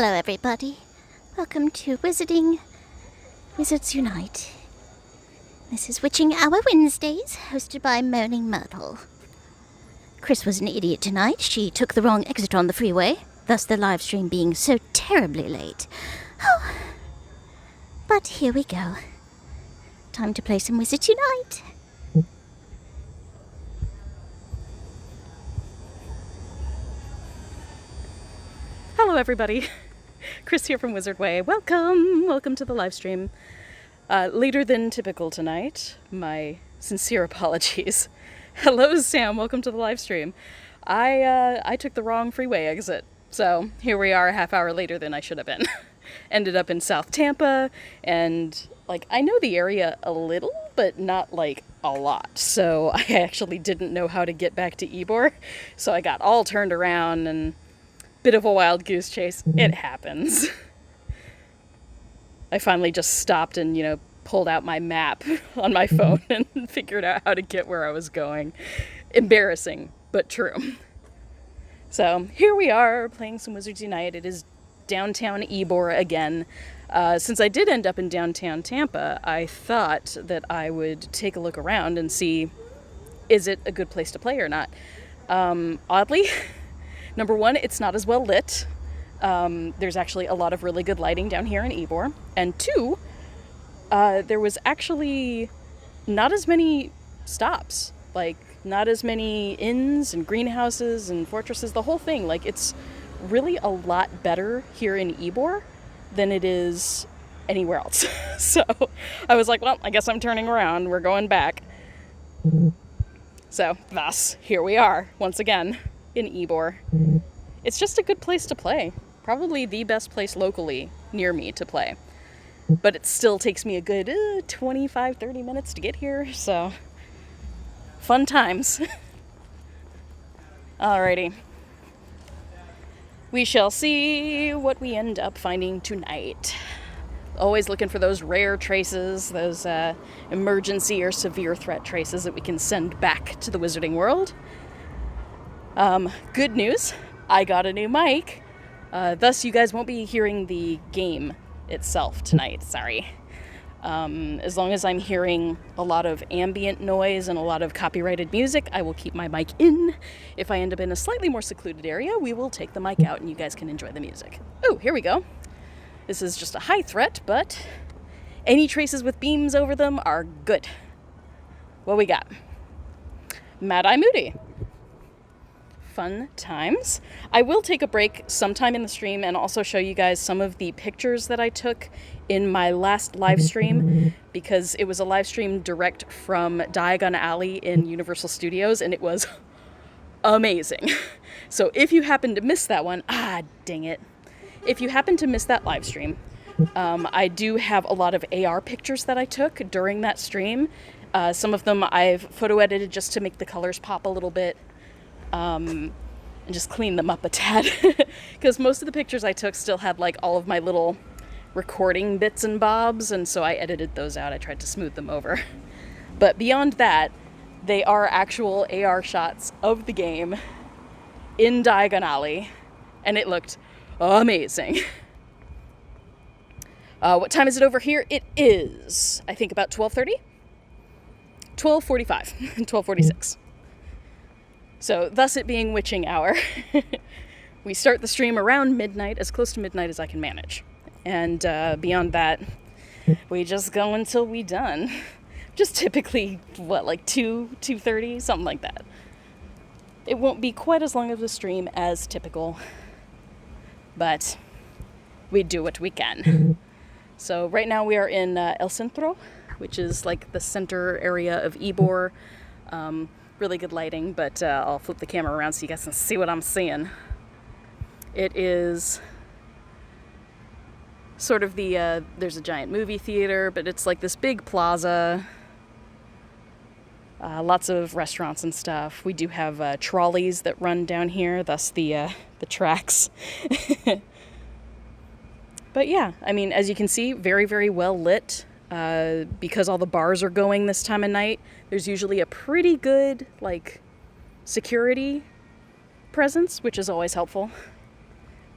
Hello everybody, welcome to Wizarding Wizards Unite. This is Witching Hour Wednesdays, hosted by Moaning Myrtle. Chris was an idiot tonight. She took the wrong exit on the freeway, thus the live stream being so terribly late. Oh, but here we go. Time to play some Wizards Unite. Hello everybody, Chris here from Wizard Way. Welcome to the live stream. Later than typical tonight. My sincere apologies. Hello Sam, welcome to the live stream. I took the wrong freeway exit, so here we are a half hour later than I should have been. Ended up in South Tampa, and I know the area a little, but not a lot. So I actually didn't know how to get back to Ybor, so I got all turned around and bit of a wild goose chase. It happens. I finally just stopped and, pulled out my map on my phone and figured out how to get where I was going. Embarrassing, but true. So here we are playing some Wizards Unite. It is downtown Ybor again. Since I did end up in downtown Tampa, I thought that I would take a look around and see, is it a good place to play or not? Oddly, number one, it's not as well lit. There's actually a lot of really good lighting down here in Ybor. And two, there was actually not as many stops. Not as many inns and greenhouses and fortresses, the whole thing. It's really a lot better here in Ybor than it is anywhere else. So I was like, well, I guess I'm turning around. We're going back. So thus, here we are once again in Ybor. It's just a good place to play. Probably the best place locally near me to play. But it still takes me a good 25-30 minutes to get here, so fun times. Alrighty. We shall see what we end up finding tonight. Always looking for those rare traces, those emergency or severe threat traces that we can send back to the wizarding world. Good news, I got a new mic, thus you guys won't be hearing the game itself tonight, sorry. As long as I'm hearing a lot of ambient noise and a lot of copyrighted music, I will keep my mic in. If I end up in a slightly more secluded area, we will take the mic out and you guys can enjoy the music. Oh, here we go. This is just a high threat, but any traces with beams over them are good. What we got? Mad Eye Moody. Fun times. I will take a break sometime in the stream and also show you guys some of the pictures that I took in my last live stream, because it was a live stream direct from Diagon Alley in Universal Studios and it was amazing. So if you happen to miss that one, dang it. If you happen to miss that live stream, I do have a lot of AR pictures that I took during that stream. Some of them I've photo edited just to make the colors pop a little bit. And just clean them up a tad, because most of the pictures I took still had all of my little recording bits and bobs, and so I edited those out. I tried to smooth them over. But beyond that, they are actual AR shots of the game in Diagon Alley, and it looked amazing. What time is it over here? It is, I think, about 12:30? 12:45, 12:46. So, thus it being witching hour. We start the stream around midnight, as close to midnight as I can manage. And beyond that, we just go until we done. Just typically, 2:30, something like that. It won't be quite as long of a stream as typical, but we do what we can. So right now we are in El Centro, which is the center area of Ybor. Really good lighting, but I'll flip the camera around so you guys can see what I'm seeing. It is sort of there's a giant movie theater, but it's this big plaza. Lots of restaurants and stuff. We do have trolleys that run down here, thus the tracks. But yeah, I mean, as you can see, very, very well lit. Because all the bars are going this time of night, there's usually a pretty good, security presence, which is always helpful.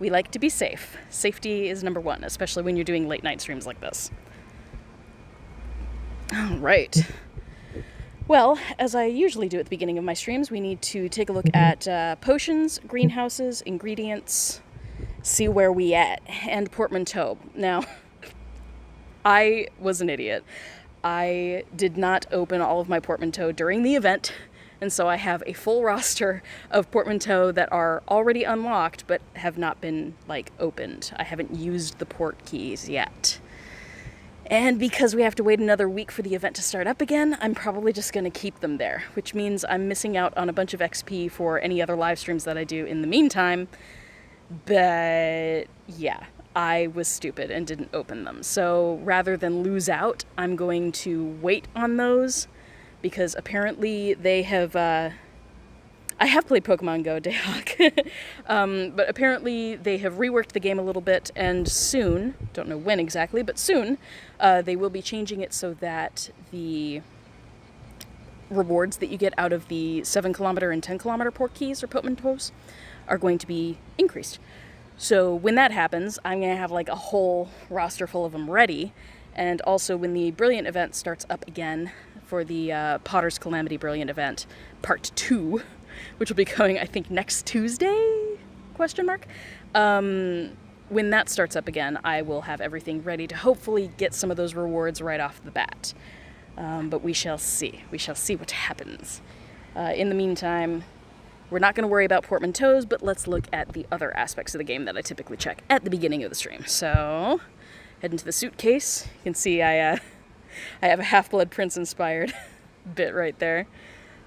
We like to be safe. Safety is number one, especially when you're doing late night streams like this. All right. Well, as I usually do at the beginning of my streams, we need to take a look at potions, greenhouses, ingredients, see where we at, and portmanteau. Now, I was an idiot. I did not open all of my portmanteau during the event, and so I have a full roster of portmanteau that are already unlocked but have not been, opened. I haven't used the port keys yet. And because we have to wait another week for the event to start up again, I'm probably just going to keep them there, which means I'm missing out on a bunch of XP for any other live streams that I do in the meantime. But yeah, I was stupid and didn't open them. So rather than lose out, I'm going to wait on those because apparently they have... I have played Pokemon Go, Dayhawk, but apparently they have reworked the game a little bit, and soon, don't know when exactly, but soon, they will be changing it so that the rewards that you get out of the 7-kilometer and 10-kilometer port keys or portmanteaus are going to be increased. So when that happens, I'm going to have a whole roster full of them ready, and also when the Brilliant event starts up again for the Potter's Calamity Brilliant event, Part 2, which will be going, I think, next Tuesday? ? When that starts up again, I will have everything ready to hopefully get some of those rewards right off the bat. But we shall see. We shall see what happens. In the meantime, we're not going to worry about portmanteaus, but let's look at the other aspects of the game that I typically check at the beginning of the stream. So, head into the suitcase. You can see I have a Half-Blood Prince inspired bit right there.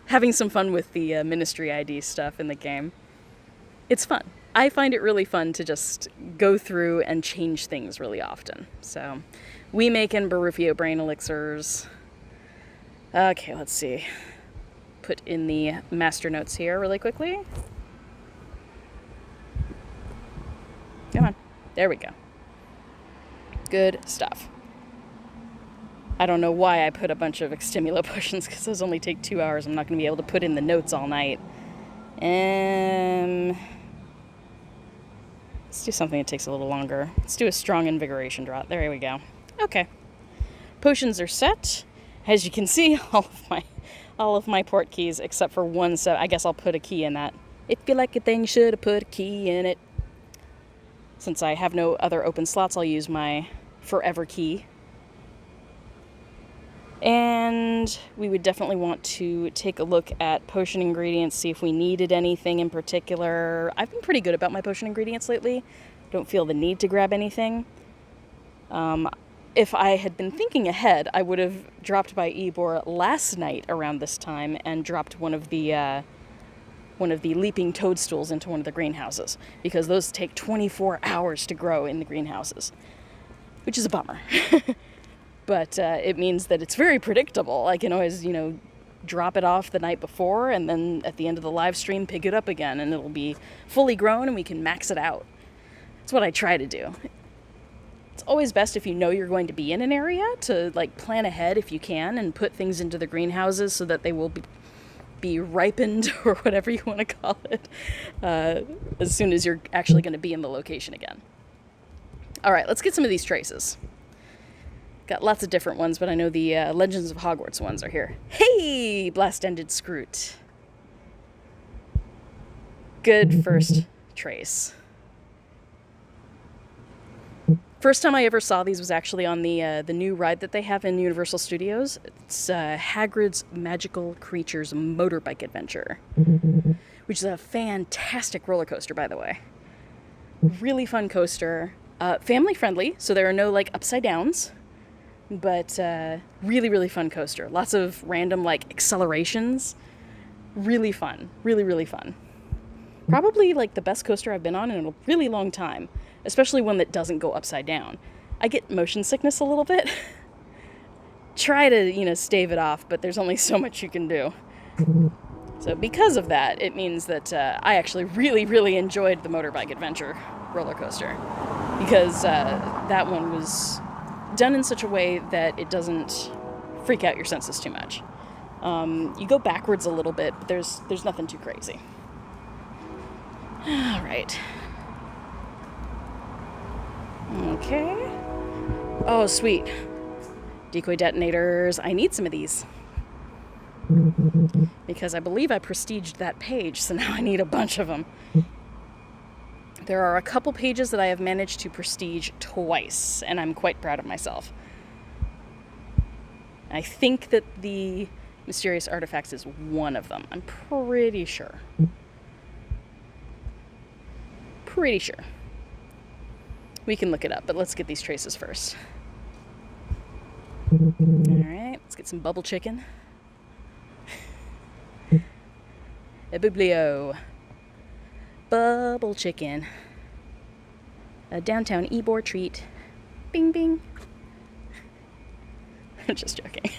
Having some fun with the Ministry ID stuff in the game. It's fun. I find it really fun to just go through and change things really often. So, we making Baruffio brain elixirs. Okay, let's see. Put in the master notes here really quickly. Come on. There we go. Good stuff. I don't know why I put a bunch of Extimula potions, because those only take 2 hours. I'm not going to be able to put in the notes all night. Let's do something that takes a little longer. Let's do a strong invigoration draught. There we go. Okay. Potions are set. As you can see, all of my port keys, except for one set. I guess I'll put a key in that. If you like a thing, should have put a key in it. Since I have no other open slots, I'll use my forever key. And we would definitely want to take a look at potion ingredients, see if we needed anything in particular. I've been pretty good about my potion ingredients lately. Don't feel the need to grab anything. If I had been thinking ahead, I would have dropped by Ybor last night around this time and dropped one of the leaping toadstools into one of the greenhouses, because those take 24 hours to grow in the greenhouses, which is a bummer. But it means that it's very predictable. I can always, drop it off the night before, and then at the end of the live stream, pick it up again, and it'll be fully grown, and we can max it out. That's what I try to do. It's always best if you know you're going to be in an area to, plan ahead if you can, and put things into the greenhouses so that they will be ripened, or whatever you want to call it, as soon as you're actually going to be in the location again. All right, let's get some of these traces. Got lots of different ones, but I know the Legends of Hogwarts ones are here. Hey, Blast-Ended Scroot. Good first trace. First time I ever saw these was actually on the new ride that they have in Universal Studios. It's Hagrid's Magical Creatures Motorbike Adventure, which is a fantastic roller coaster, by the way. Really fun coaster. Family friendly, so there are no, upside downs. But really, really fun coaster. Lots of random, accelerations. Really fun. Really, really fun. Probably, the best coaster I've been on in a really long time. Especially one that doesn't go upside down. I get motion sickness a little bit. Try to, stave it off, but there's only so much you can do. So because of that, it means that I actually really, really enjoyed the Motorbike Adventure roller coaster. Because that one was done in such a way that it doesn't freak out your senses too much. You go backwards a little bit, but there's nothing too crazy. All right. Okay. Oh, sweet. Decoy detonators. I need some of these. Because I believe I prestiged that page, so now I need a bunch of them. There are a couple pages that I have managed to prestige twice, and I'm quite proud of myself. I think that the Mysterious Artifacts is one of them. I'm pretty sure. Pretty sure. We can look it up, but let's get these traces first. Alright, let's get some bubble chicken. A biblio. Bubble chicken. A downtown Ybor treat. Bing bing. I'm just joking.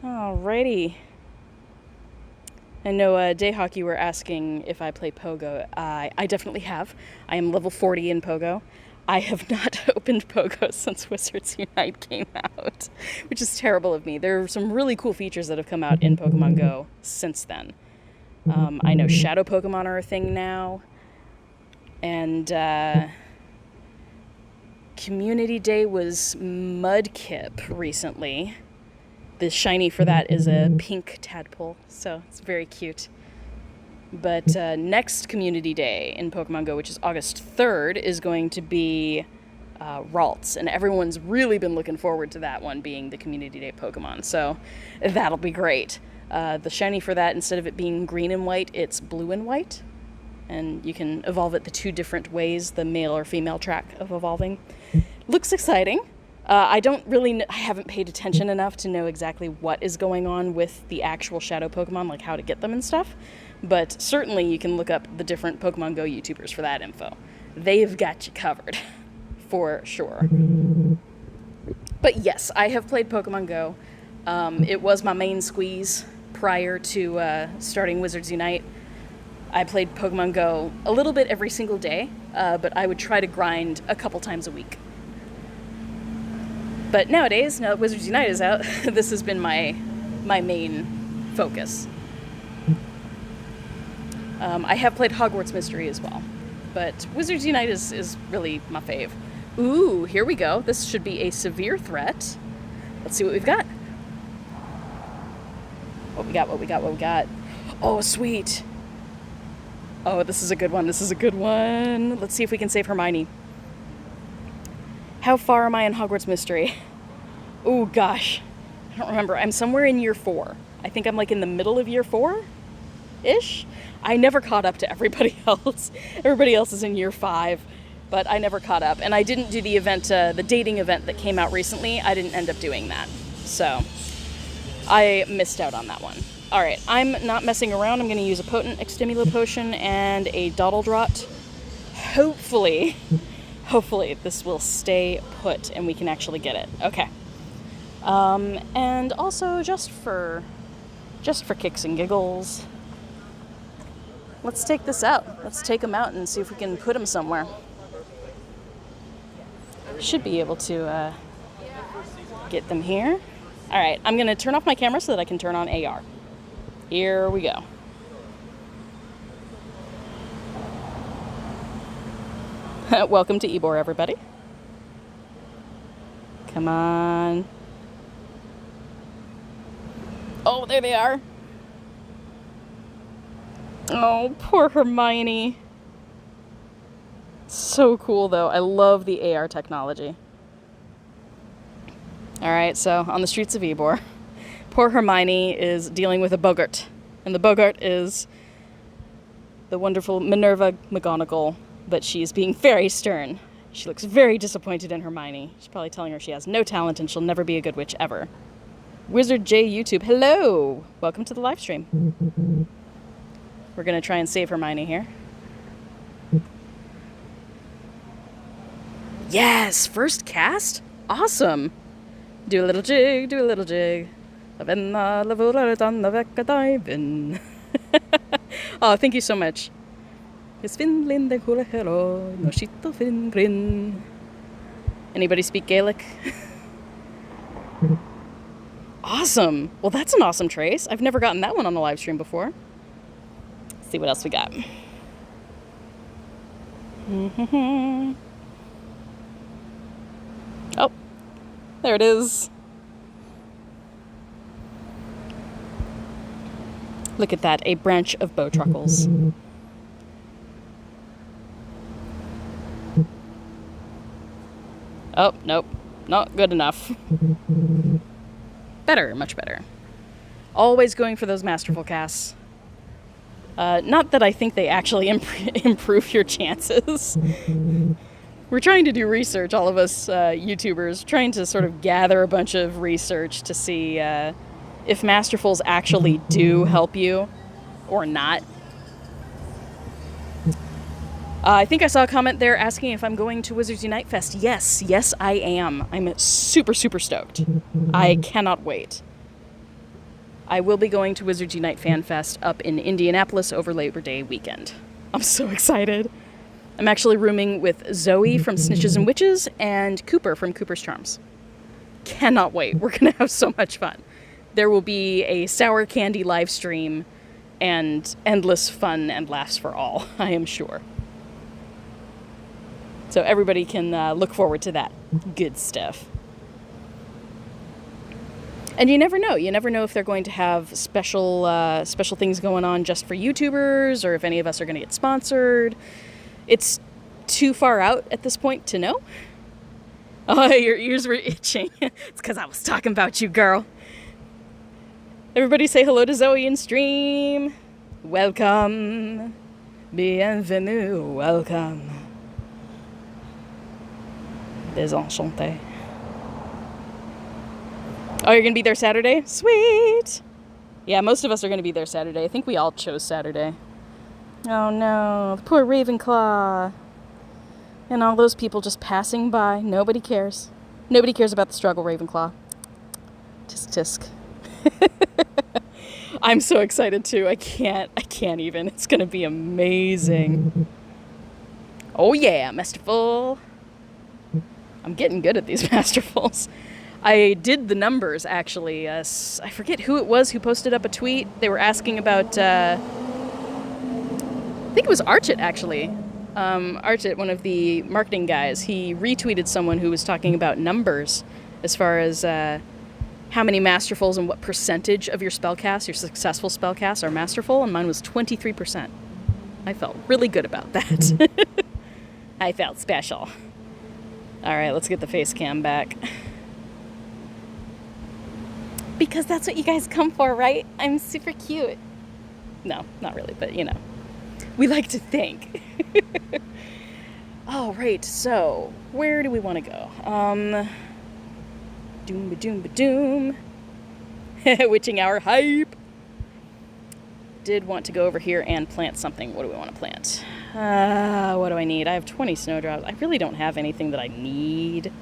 Alrighty. I know Dayhawk, you were asking if I play Pogo. I definitely have. I am level 40 in Pogo. I have not opened Pogo since Wizards Unite came out, which is terrible of me. There are some really cool features that have come out in Pokemon Go since then. I know Shadow Pokemon are a thing now, and Community Day was Mudkip recently. The shiny for that is a pink tadpole, so it's very cute. But next Community Day in Pokemon Go, which is August 3rd, is going to be Ralts, and everyone's really been looking forward to that one being the Community Day Pokemon, so that'll be great. The shiny for that, instead of it being green and white, it's blue and white, and you can evolve it the two different ways, the male or female track of evolving. Looks exciting. I haven't paid attention enough to know exactly what is going on with the actual Shadow Pokemon, like how to get them and stuff. But certainly you can look up the different Pokemon Go YouTubers for that info. They've got you covered, for sure. But yes, I have played Pokemon Go. It was my main squeeze prior to starting Wizards Unite. I played Pokemon Go a little bit every single day, but I would try to grind a couple times a week. But nowadays, now that Wizards Unite is out, this has been my main focus. I have played Hogwarts Mystery as well, but Wizards Unite is really my fave. Ooh, here we go. This should be a severe threat. Let's see what we've got. What we got. Oh, sweet. Oh, this is a good one. Let's see if we can save Hermione. How far am I in Hogwarts Mystery? Oh, gosh. I don't remember. I'm somewhere in year 4. I think I'm like in the middle of year 4-ish. I never caught up to everybody else. Everybody else is in year 5, but I never caught up. And I didn't do the event, the dating event that came out recently. I didn't end up doing that. So I missed out on that one. All right, I'm not messing around. I'm going to use a potent Extimula potion and a Dottle Draught. Hopefully this will stay put and we can actually get it. Okay. And also just for kicks and giggles, let's take this out. Let's take them out and see if we can put them somewhere. Should be able to get them here. All right, I'm going to turn off my camera so that I can turn on AR. Here we go. Welcome to Ybor, everybody. Come on. Oh, there they are. Oh, poor Hermione. So cool, though. I love the AR technology. Alright, so on the streets of Ybor, poor Hermione is dealing with a Bogart. And the Bogart is the wonderful Minerva McGonagall, but she is being very stern. She looks very disappointed in Hermione. She's probably telling her she has no talent and she'll never be a good witch ever. Wizard J YouTube, hello! Welcome to the live stream. We're going to try and save Hermione here. Yes! First cast? Awesome! Do a little jig, do a little jig. Oh, thank you so much. Anybody speak Gaelic? Awesome! Well, that's an awesome trace. I've never gotten that one on the live stream before. Let's see what else we got. Oh, there it is. Look at that, a branch of bowtruckles. Oh, nope, not good enough. Better, much better. Always going for those masterful casts. Not that I think they actually improve your chances. We're trying to do research, all of us YouTubers, trying to sort of gather a bunch of research to see if masterfuls actually do help you or not. I think I saw a comment there asking if I'm going to Wizards Unite Fest. Yes, I am. I'm super, super stoked. I cannot wait. I will be going to Wizards Unite Fan Fest up in Indianapolis over Labor Day weekend. I'm so excited. I'm actually rooming with Zoe from Snitches and Witches and Cooper from Cooper's Charms. Cannot wait. We're going to have so much fun. There will be a sour candy live stream and endless fun and laughs for all, I am sure. So everybody can look forward to that good stuff. And you never know. You never know if they're going to have special things going on just for YouTubers, or if any of us are going to get sponsored. It's too far out at this point to know. Oh, your ears were itching. It's because I was talking about you, girl. Everybody say hello to Zoe in stream. Welcome. Bienvenue. Welcome. Désenchanté. Oh, you're going to be there Saturday? Sweet! Yeah, most of us are going to be there Saturday. I think we all chose Saturday. Oh no, the poor Ravenclaw. And all those people just passing by. Nobody cares. Nobody cares about the struggle, Ravenclaw. Tisk tisk. I'm so excited too. I can't even. It's going to be amazing. Oh yeah, Masterful. I'm getting good at these Masterfuls. I did the numbers, actually. I forget who it was who posted up a tweet. They were asking about, I think it was Archit, actually. Archit, one of the marketing guys, he retweeted someone who was talking about numbers as far as how many masterfuls and what percentage of your spellcasts, your successful spellcasts, are masterful, and mine was 23%. I felt really good about that. I felt special. All right, let's get the face cam back. Because that's what you guys come for, right? I'm super cute. No, not really, but you know. We like to think. All right, so where do we want to go? Doom-ba-doom-ba-doom. Witching hour hype. Did want to go over here and plant something. What do we want to plant? What do I need? I have 20 snowdrops. I really don't have anything that I need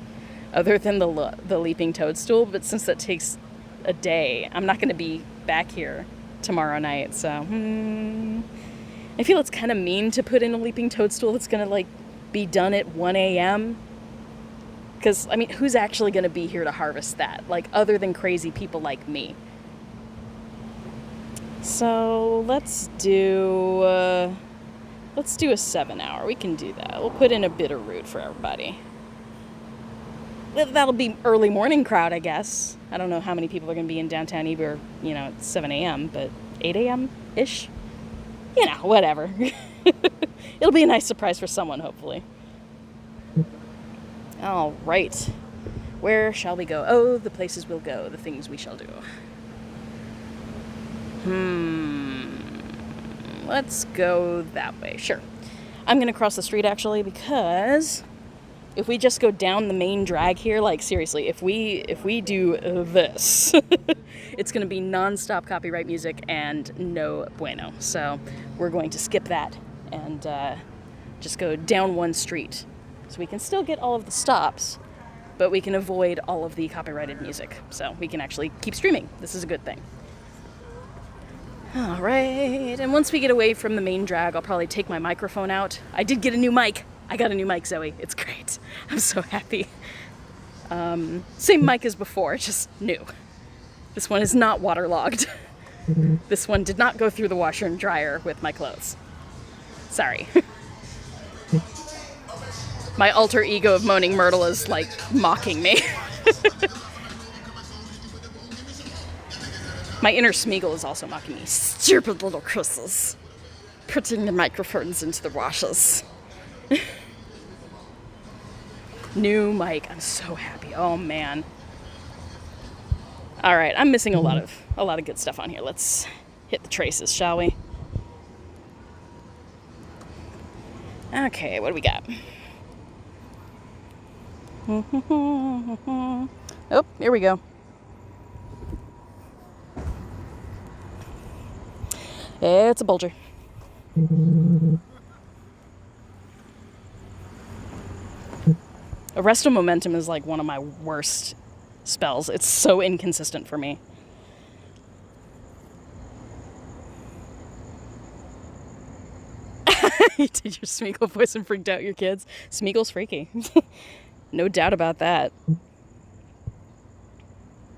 other than the leaping toadstool, but since that takes a day, I'm not going to be back here tomorrow night, so I feel it's kind of mean to put in a leaping toadstool that's going to like be done at 1 a.m. Because, I mean, who's actually going to be here to harvest that? Like, other than crazy people like me. So, let's do a 7-hour. We can do that. We'll put in a bitter root for everybody. That'll be early morning crowd, I guess. I don't know how many people are going to be in downtown Eber, you know, at 7 a.m., but 8 a.m.-ish? You know, whatever. It'll be a nice surprise for someone, hopefully. All right. Where shall we go? Oh, the places we'll go, the things we shall do. Let's go that way. Sure. I'm going to cross the street, actually, because if we just go down the main drag here, like, seriously, if we do this, it's going to be non-stop copyright music and no bueno. So we're going to skip that and just go down one street. So we can still get all of the stops, but we can avoid all of the copyrighted music. So we can actually keep streaming. This is a good thing. All right, and once we get away from the main drag, I'll probably take my microphone out. I did get a new mic. I got a new mic, Zoe. It's great. I'm so happy. Same mic as before, just new. This one is not waterlogged. This one did not go through the washer and dryer with my clothes. Sorry. My alter ego of Moaning Myrtle is, like, mocking me. My inner Smeagol is also mocking me. Stupid little Chris's. Putting the microphones into the washes. New mic. I'm so happy. Oh, man. All right, I'm missing a lot of good stuff on here. Let's hit the traces, shall we? Okay, what do we got? Oh, here we go. It's a bulger. Arresto Momentum is like one of my worst spells. It's so inconsistent for me. You did your Smeagol voice and freaked out your kids. Smeagol's freaky. No doubt about that.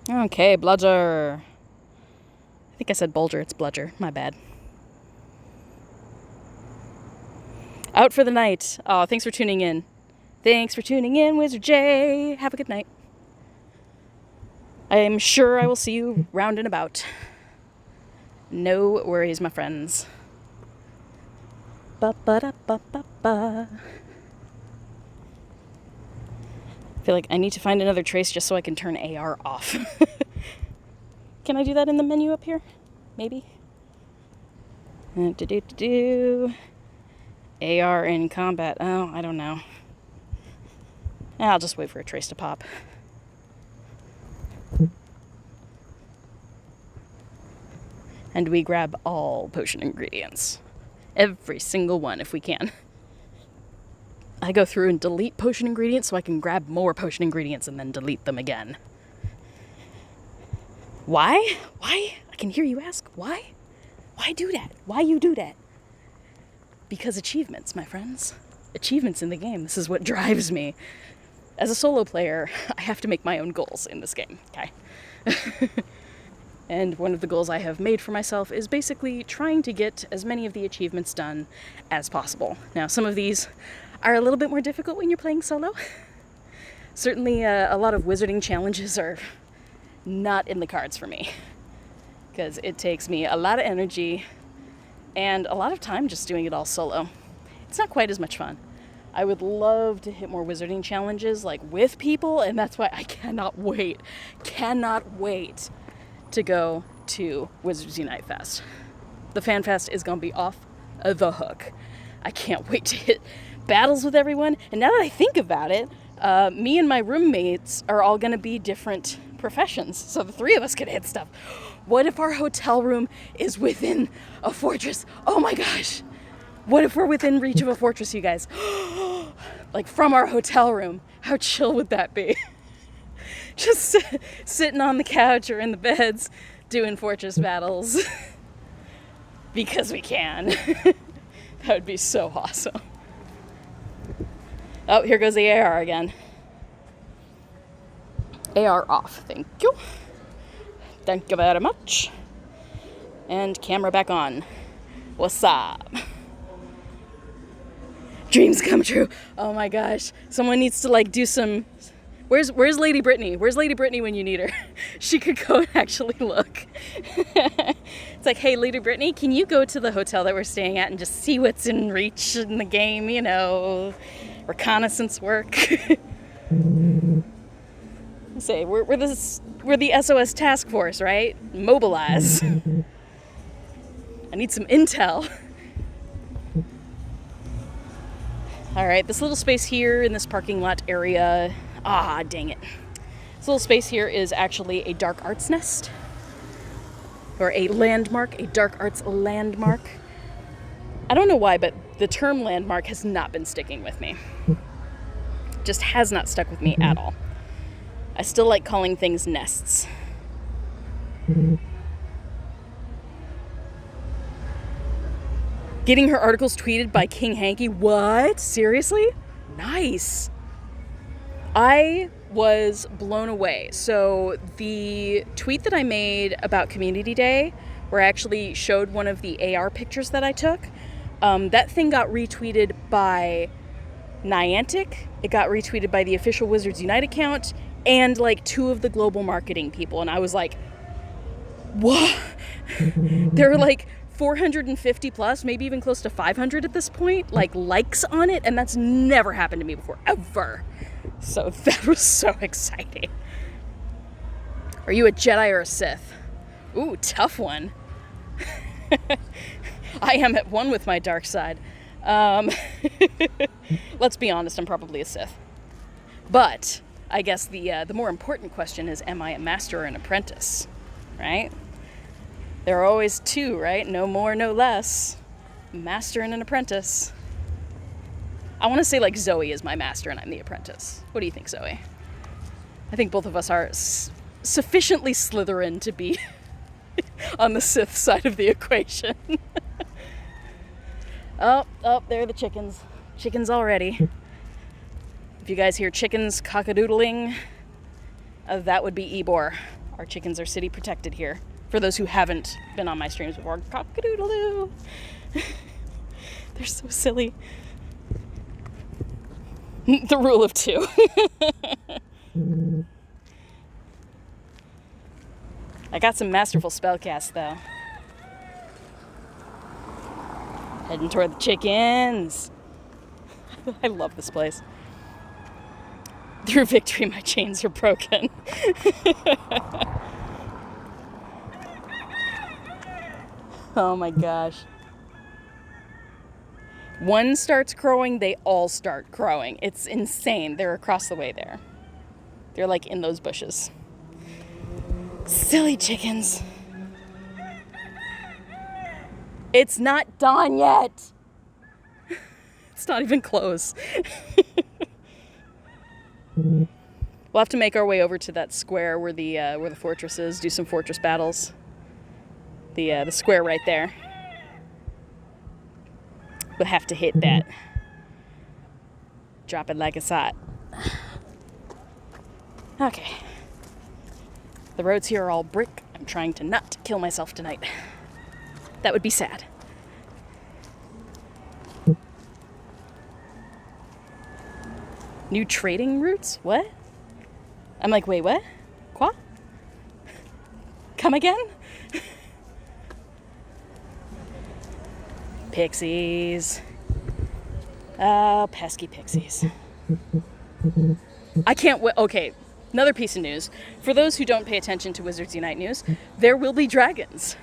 Okay, bludger. I think I said bulger, it's bludger. My bad. Out for the night. Oh, thanks for tuning in. Thanks for tuning in, Wizard J. Have a good night. I am sure I will see you round and about. No worries, my friends. Ba-ba-da-ba-ba-ba. I feel like I need to find another trace just so I can turn AR off. Can I do that in the menu up here? Maybe? AR in combat. Oh, I don't know. I'll just wait for a trace to pop. And we grab all potion ingredients. Every single one if we can. I go through and delete potion ingredients so I can grab more potion ingredients and then delete them again. Why? Why? I can hear you ask. Why? Why do that? Why you do that? Because achievements, my friends. Achievements in the game. This is what drives me. As a solo player, I have to make my own goals in this game, okay? And one of the goals I have made for myself is basically trying to get as many of the achievements done as possible. Now, some of these are a little bit more difficult when you're playing solo. Certainly, a lot of wizarding challenges are not in the cards for me, because it takes me a lot of energy and a lot of time just doing it all solo. It's not quite as much fun. I would love to hit more wizarding challenges, like with people, and that's why I cannot wait to go to Wizards Unite Fest. The Fan Fest is gonna be off the hook. I can't wait to hit battles with everyone. And now that I think about it, me and my roommates are all gonna be different professions, so the three of us could hit stuff. What if our hotel room is within a fortress? Oh my gosh. What if we're within reach of a fortress, you guys? Like from our hotel room. How chill would that be? Just sitting on the couch or in the beds doing fortress battles. Because we can. That would be so awesome. Oh, here goes the AR again. AR off, thank you. Thank you very much. And camera back on. What's up? Dreams come true. Oh my gosh. Someone needs to like do some... Where's Lady Brittany? Where's Lady Brittany when you need her? She could go and actually look. It's like, hey, Lady Brittany, can you go to the hotel that we're staying at and just see what's in reach in the game, you know, reconnaissance work. Say, we're the SOS task force, right? Mobilize. I need some intel. All right, this little space here in this parking lot area, dang it. This little space here is actually a dark arts nest, or a landmark, a dark arts landmark. I don't know why, but the term landmark has not been sticking with me. Just has not stuck with me at all. I still like calling things nests. Getting her articles tweeted by King Hanky. What? Seriously? Nice. I was blown away. So the tweet that I made about Community Day, where I actually showed one of the AR pictures that I took, that thing got retweeted by Niantic. It got retweeted by the official Wizards Unite account and like 2 of the global marketing people. And I was like, what? There are like 450 plus, maybe even close to 500 at this point, like likes on it. And that's never happened to me before, ever. So that was so exciting. Are you a Jedi or a Sith? Ooh, tough one. I am at one with my dark side. Let's be honest, I'm probably a Sith. But I guess the more important question is, am I a master or an apprentice? Right? There are always 2, right? No more, no less. Master and an apprentice. I want to say like Zoe is my master and I'm the apprentice. What do you think, Zoe? I think both of us are sufficiently Slytherin to be on the Sith side of the equation. Oh, there are the chickens. Chickens already. If you guys hear chickens cockadoodling, that would be Ebor. Our chickens are city protected here. For those who haven't been on my streams before, cockadoodle-doo. They're so silly. The rule of 2. I got some masterful spellcasts, though. Heading toward the chickens. I love this place. Through victory, my chains are broken. Oh my gosh. One starts crowing, they all start crowing. It's insane. They're across the way there. They're like in those bushes. Silly chickens. It's not done yet. It's not even close. We'll have to make our way over to that square where the fortress is, do some fortress battles. The square right there. We'll have to hit that. Drop it like it's hot. Okay. The roads here are all brick. I'm trying to not kill myself tonight. That would be sad. New trading routes? What? I'm like, wait, what? Quoi? Come again? Pixies. Oh, pesky pixies. I can't wait. Okay, another piece of news. For those who don't pay attention to Wizards Unite news, there will be dragons.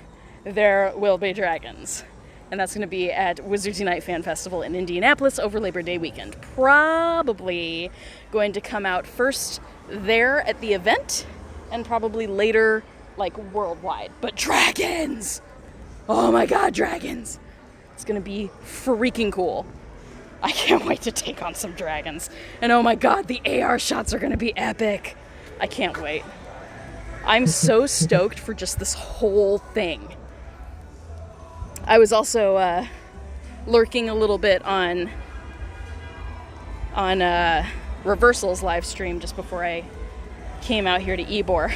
There will be dragons. And that's going to be at Wizards Unite Fan Festival in Indianapolis over Labor Day weekend. Probably going to come out first there at the event and probably later, like, worldwide. But dragons! Oh my god, dragons! It's going to be freaking cool. I can't wait to take on some dragons. And oh my god, the AR shots are going to be epic. I can't wait. I'm so stoked for just this whole thing. I was also lurking a little bit on Reversal's live stream just before I came out here to Ebor.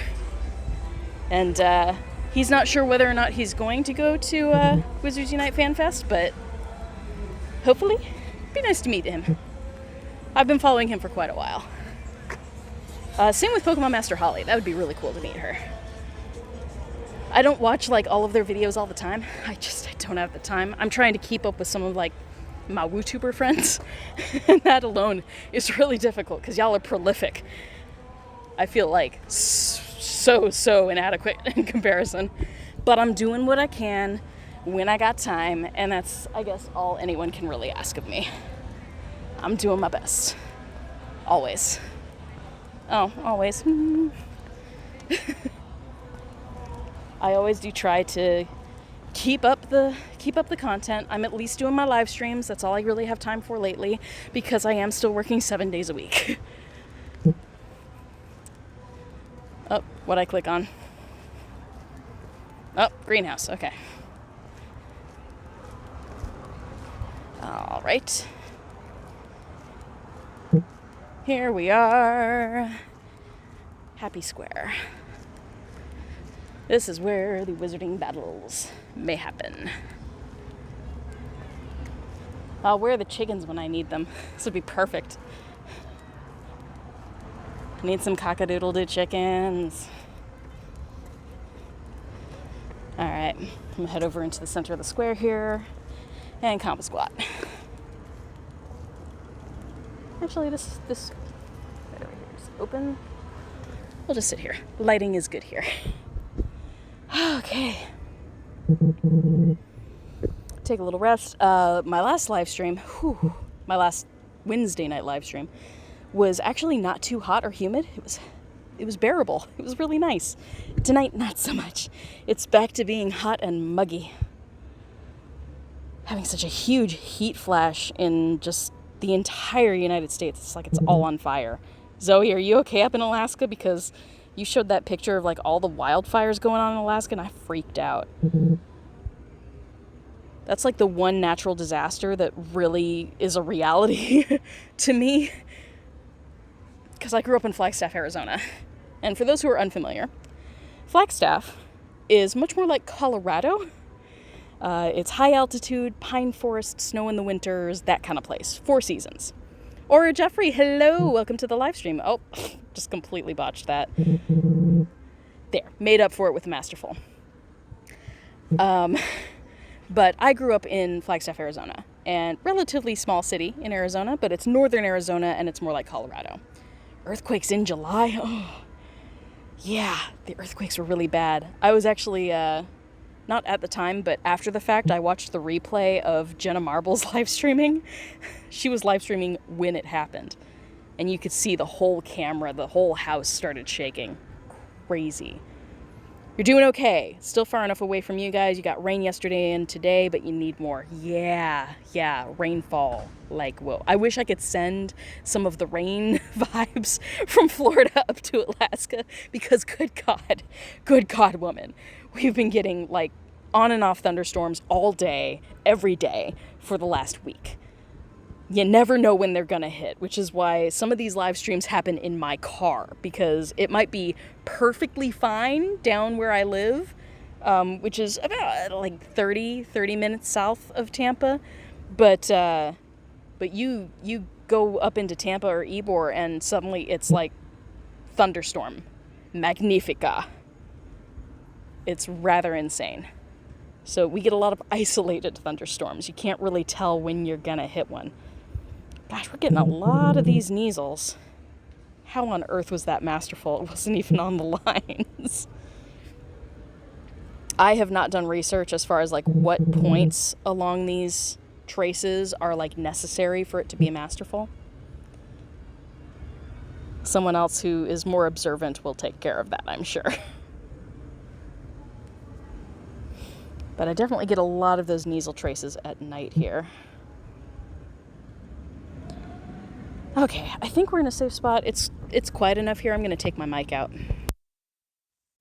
And he's not sure whether or not he's going to go to Wizards Unite Fan Fest, but hopefully it'd be nice to meet him. I've been following him for quite a while. Same with Pokemon Master Holly. That would be really cool to meet her. I don't watch like all of their videos all the time. I don't have the time. I'm trying to keep up with some of like my WooTuber friends. And that alone is really difficult because y'all are prolific. I feel like so inadequate in comparison. But I'm doing what I can when I got time, and that's, I guess, all anyone can really ask of me. I'm doing my best. Always. Oh, always. I always do try to keep up the content. I'm at least doing my live streams. That's all I really have time for lately because I am still working 7 days a week. Oh, what'd I click on? Oh, greenhouse. Okay. All right. Here we are. Happy Square. This is where the wizarding battles may happen. Where are the chickens when I need them? This would be perfect. Need some cock-a-doodle-doo chickens. Alright, I'm gonna head over into the center of the square here and comp a squat. Actually, this right over here is open. We'll just sit here. Lighting is good here. Okay. Take a little rest. My last live stream, my last Wednesday night live stream, was actually not too hot or humid. It was bearable. It was really nice. Tonight, not so much. It's back to being hot and muggy. Having such a huge heat flash in just the entire United States. It's like it's all on fire. Zoe, are you okay up in Alaska? Because you showed that picture of like all the wildfires going on in Alaska and I freaked out. That's like the one natural disaster that really is a reality to me. Because I grew up in Flagstaff, Arizona. And for those who are unfamiliar, Flagstaff is much more like Colorado. It's high altitude, pine forest, snow in the winters, that kind of place. 4 seasons. Or Jeffrey, hello, welcome to the live stream. Oh, just completely botched that. There, made up for it with Masterful. But I grew up in Flagstaff, Arizona, and relatively small city in Arizona, but it's northern Arizona and it's more like Colorado. Earthquakes in July. Oh, yeah, the earthquakes were really bad. I was actually, not at the time, but after the fact, I watched the replay of Jenna Marble's live streaming. She was live streaming when it happened. And you could see the whole camera, the whole house started shaking. Crazy. You're doing okay. Still far enough away from you guys. You got rain yesterday and today, but you need more. Yeah, rainfall. Like, whoa. I wish I could send some of the rain vibes from Florida up to Alaska because good God, woman. We've been getting like on and off thunderstorms all day, every day for the last week. You never know when they're gonna hit, which is why some of these live streams happen in my car, because it might be perfectly fine down where I live, which is about like 30 minutes south of Tampa, but you go up into Tampa or Ybor and suddenly it's like thunderstorm, magnifica. It's rather insane. So we get a lot of isolated thunderstorms. You can't really tell when you're gonna hit one. Gosh, we're getting a lot of these measles. How on earth was that Masterful? It wasn't even on the lines. I have not done research as far as like what points along these traces are like necessary for it to be Masterful. Someone else who is more observant will take care of that, I'm sure. But I definitely get a lot of those nasal traces at night here. Okay, I think we're in a safe spot. It's quiet enough here. I'm going to take my mic out.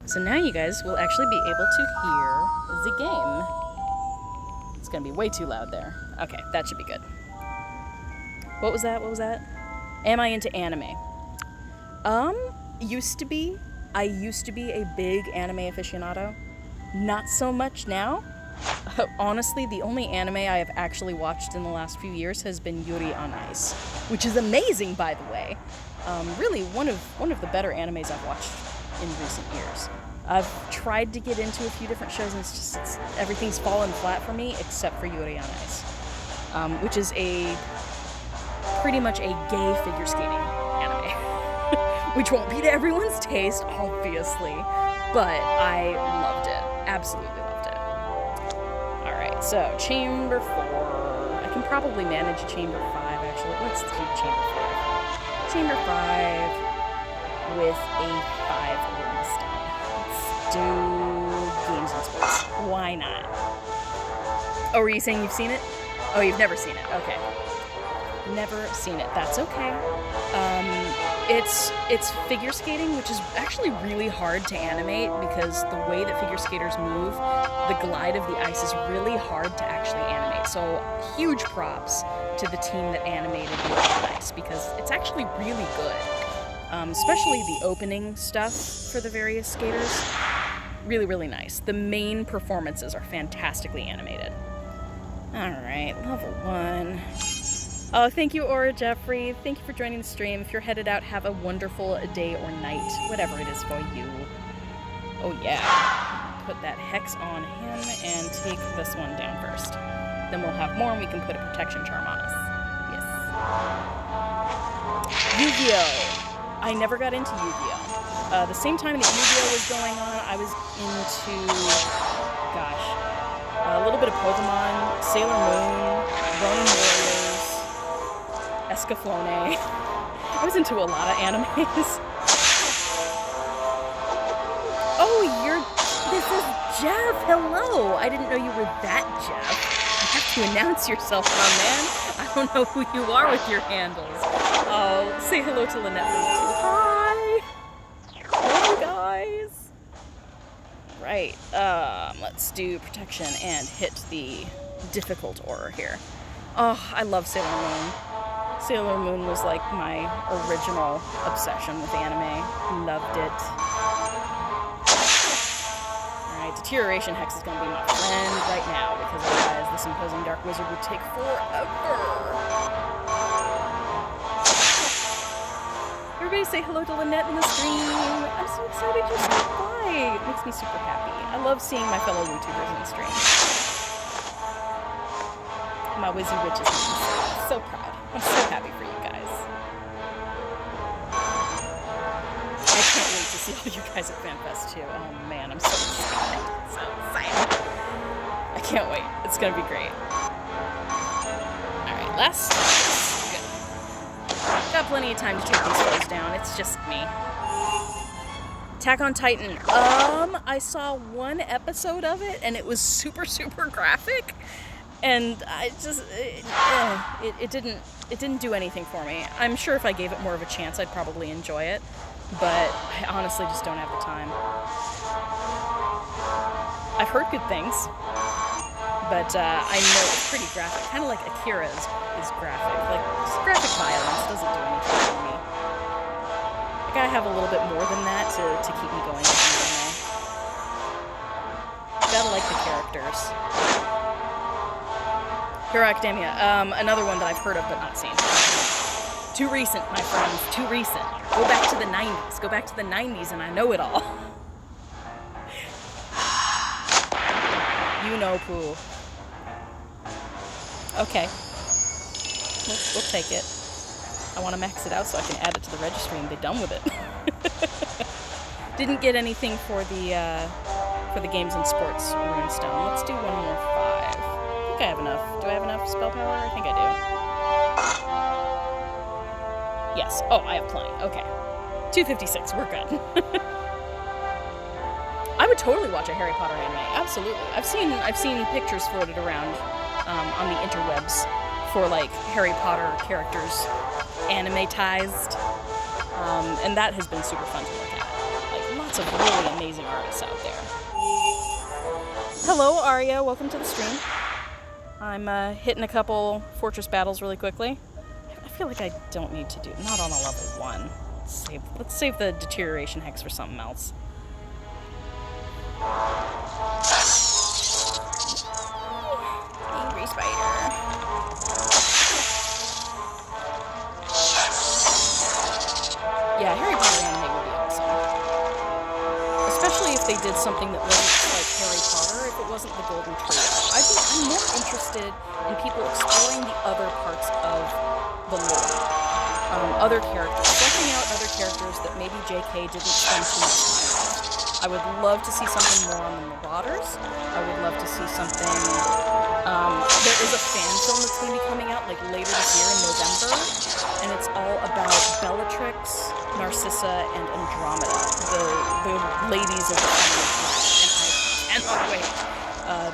So now you guys will actually be able to hear the game. It's going to be way too loud there. Okay, that should be good. What was that? Am I into anime? Used to be. I used to be a big anime aficionado. Not so much now. Honestly, the only anime I have actually watched in the last few years has been Yuri on Ice, which is amazing, by the way. Really, one of the better animes I've watched in recent years. I've tried to get into a few different shows, and everything's fallen flat for me except for Yuri on Ice, which is pretty much a gay figure skating anime, which won't be to everyone's taste, obviously, but I loved it. Absolutely loved it. Alright, so chamber 4. I can probably manage chamber 5, actually. Let's do chamber 5. Chamber 5 with a 5 Winston. Let's do games and sports. Why not? Oh, were you saying you've seen it? Oh, you've never seen it. Okay. Never seen it. That's okay. It's figure skating, which is actually really hard to animate because the way that figure skaters move, the glide of the ice is really hard to actually animate. So huge props to the team that animated Yuri on Ice because it's actually really good. Especially the opening stuff for the various skaters. Really, really nice. The main performances are fantastically animated. Alright, level 1. Oh, thank you, Aura Jeffrey. Thank you for joining the stream. If you're headed out, have a wonderful day or night, whatever it is for you. Oh yeah. Put that hex on him and take this one down first. Then we'll have more and we can put a protection charm on us. Yes. Yu-Gi-Oh! I never got into Yu-Gi-Oh! The same time that Yu-Gi-Oh! Was going on, I was into... gosh. A little bit of Pokemon, Sailor Moon, Ronin Warriors, Escaflowne. I was into a lot of animes. Oh, this is Jeff. Hello. I didn't know you were that Jeff. You have to announce yourself, my man. I don't know who you are with your handles. Oh, say hello to Lynette for me too. Hi. Hello, guys. Right. Let's do protection and hit the difficult aura here. Oh, I love Sailor Moon. Sailor Moon was like my original obsession with anime. Loved it. Alright, Deterioration Hex is going to be my friend right now, because otherwise this imposing Dark Wizard would take forever. Everybody say hello to Lynette in the stream. I'm so excited you stopped by. It makes me super happy. I love seeing my fellow YouTubers in the stream. My Wizzy Witch is so proud. I'm so happy for you guys. I can't wait to see all you guys at FanFest too. Oh man, I'm so excited. So excited. I can't wait. It's gonna be great. Alright, last good. Got plenty of time to take these foes down. It's just me. Attack on Titan. I saw one episode of it and it was super, super graphic. And I just, it didn't do anything for me. I'm sure if I gave it more of a chance, I'd probably enjoy it, but I honestly just don't have the time. I've heard good things, but I know it's pretty graphic, kind of like Akira is graphic. Like, graphic violence doesn't do anything for me. I gotta have a little bit more than that to keep me going with the anime. Gotta like the characters. Hero Academia, another one that I've heard of but not seen. Too recent, my friends, too recent. Go back to the 90s. Go back to the 90s and I know it all. You know, Pooh. Okay. We'll take it. I want to max it out so I can add it to the registry and be done with it. Didn't get anything for the games and sports runestone. Let's do one more 5. I think I have enough. Do I have enough spell power? I think I do. Yes. Oh, I have plenty. Okay. 256. We're good. I would totally watch a Harry Potter anime. Absolutely. I've seen pictures floated around on the interwebs for like Harry Potter characters animatized, and that has been super fun to look at. Like lots of really amazing artists out there. Hello, Arya. Welcome to the stream. I'm hitting a couple fortress battles really quickly. I feel like I don't need to do, not on a level 1. Let's save the deterioration hex for something else. Angry spider. Yeah, Harry Potter anime would be awesome. Especially if they did something that wasn't like Harry Potter, if it wasn't the Golden Trio. I'm more interested in people exploring the other parts of the lore. Other characters. Fleshing out other characters that maybe JK didn't spend too much time on. I would love to see something more on the Marauders. I would love to see something... there is a fan film that's going to be coming out like later this year in November, and it's all about Bellatrix, Narcissa, and Andromeda, the ladies of the Family Black, and I cannot wait.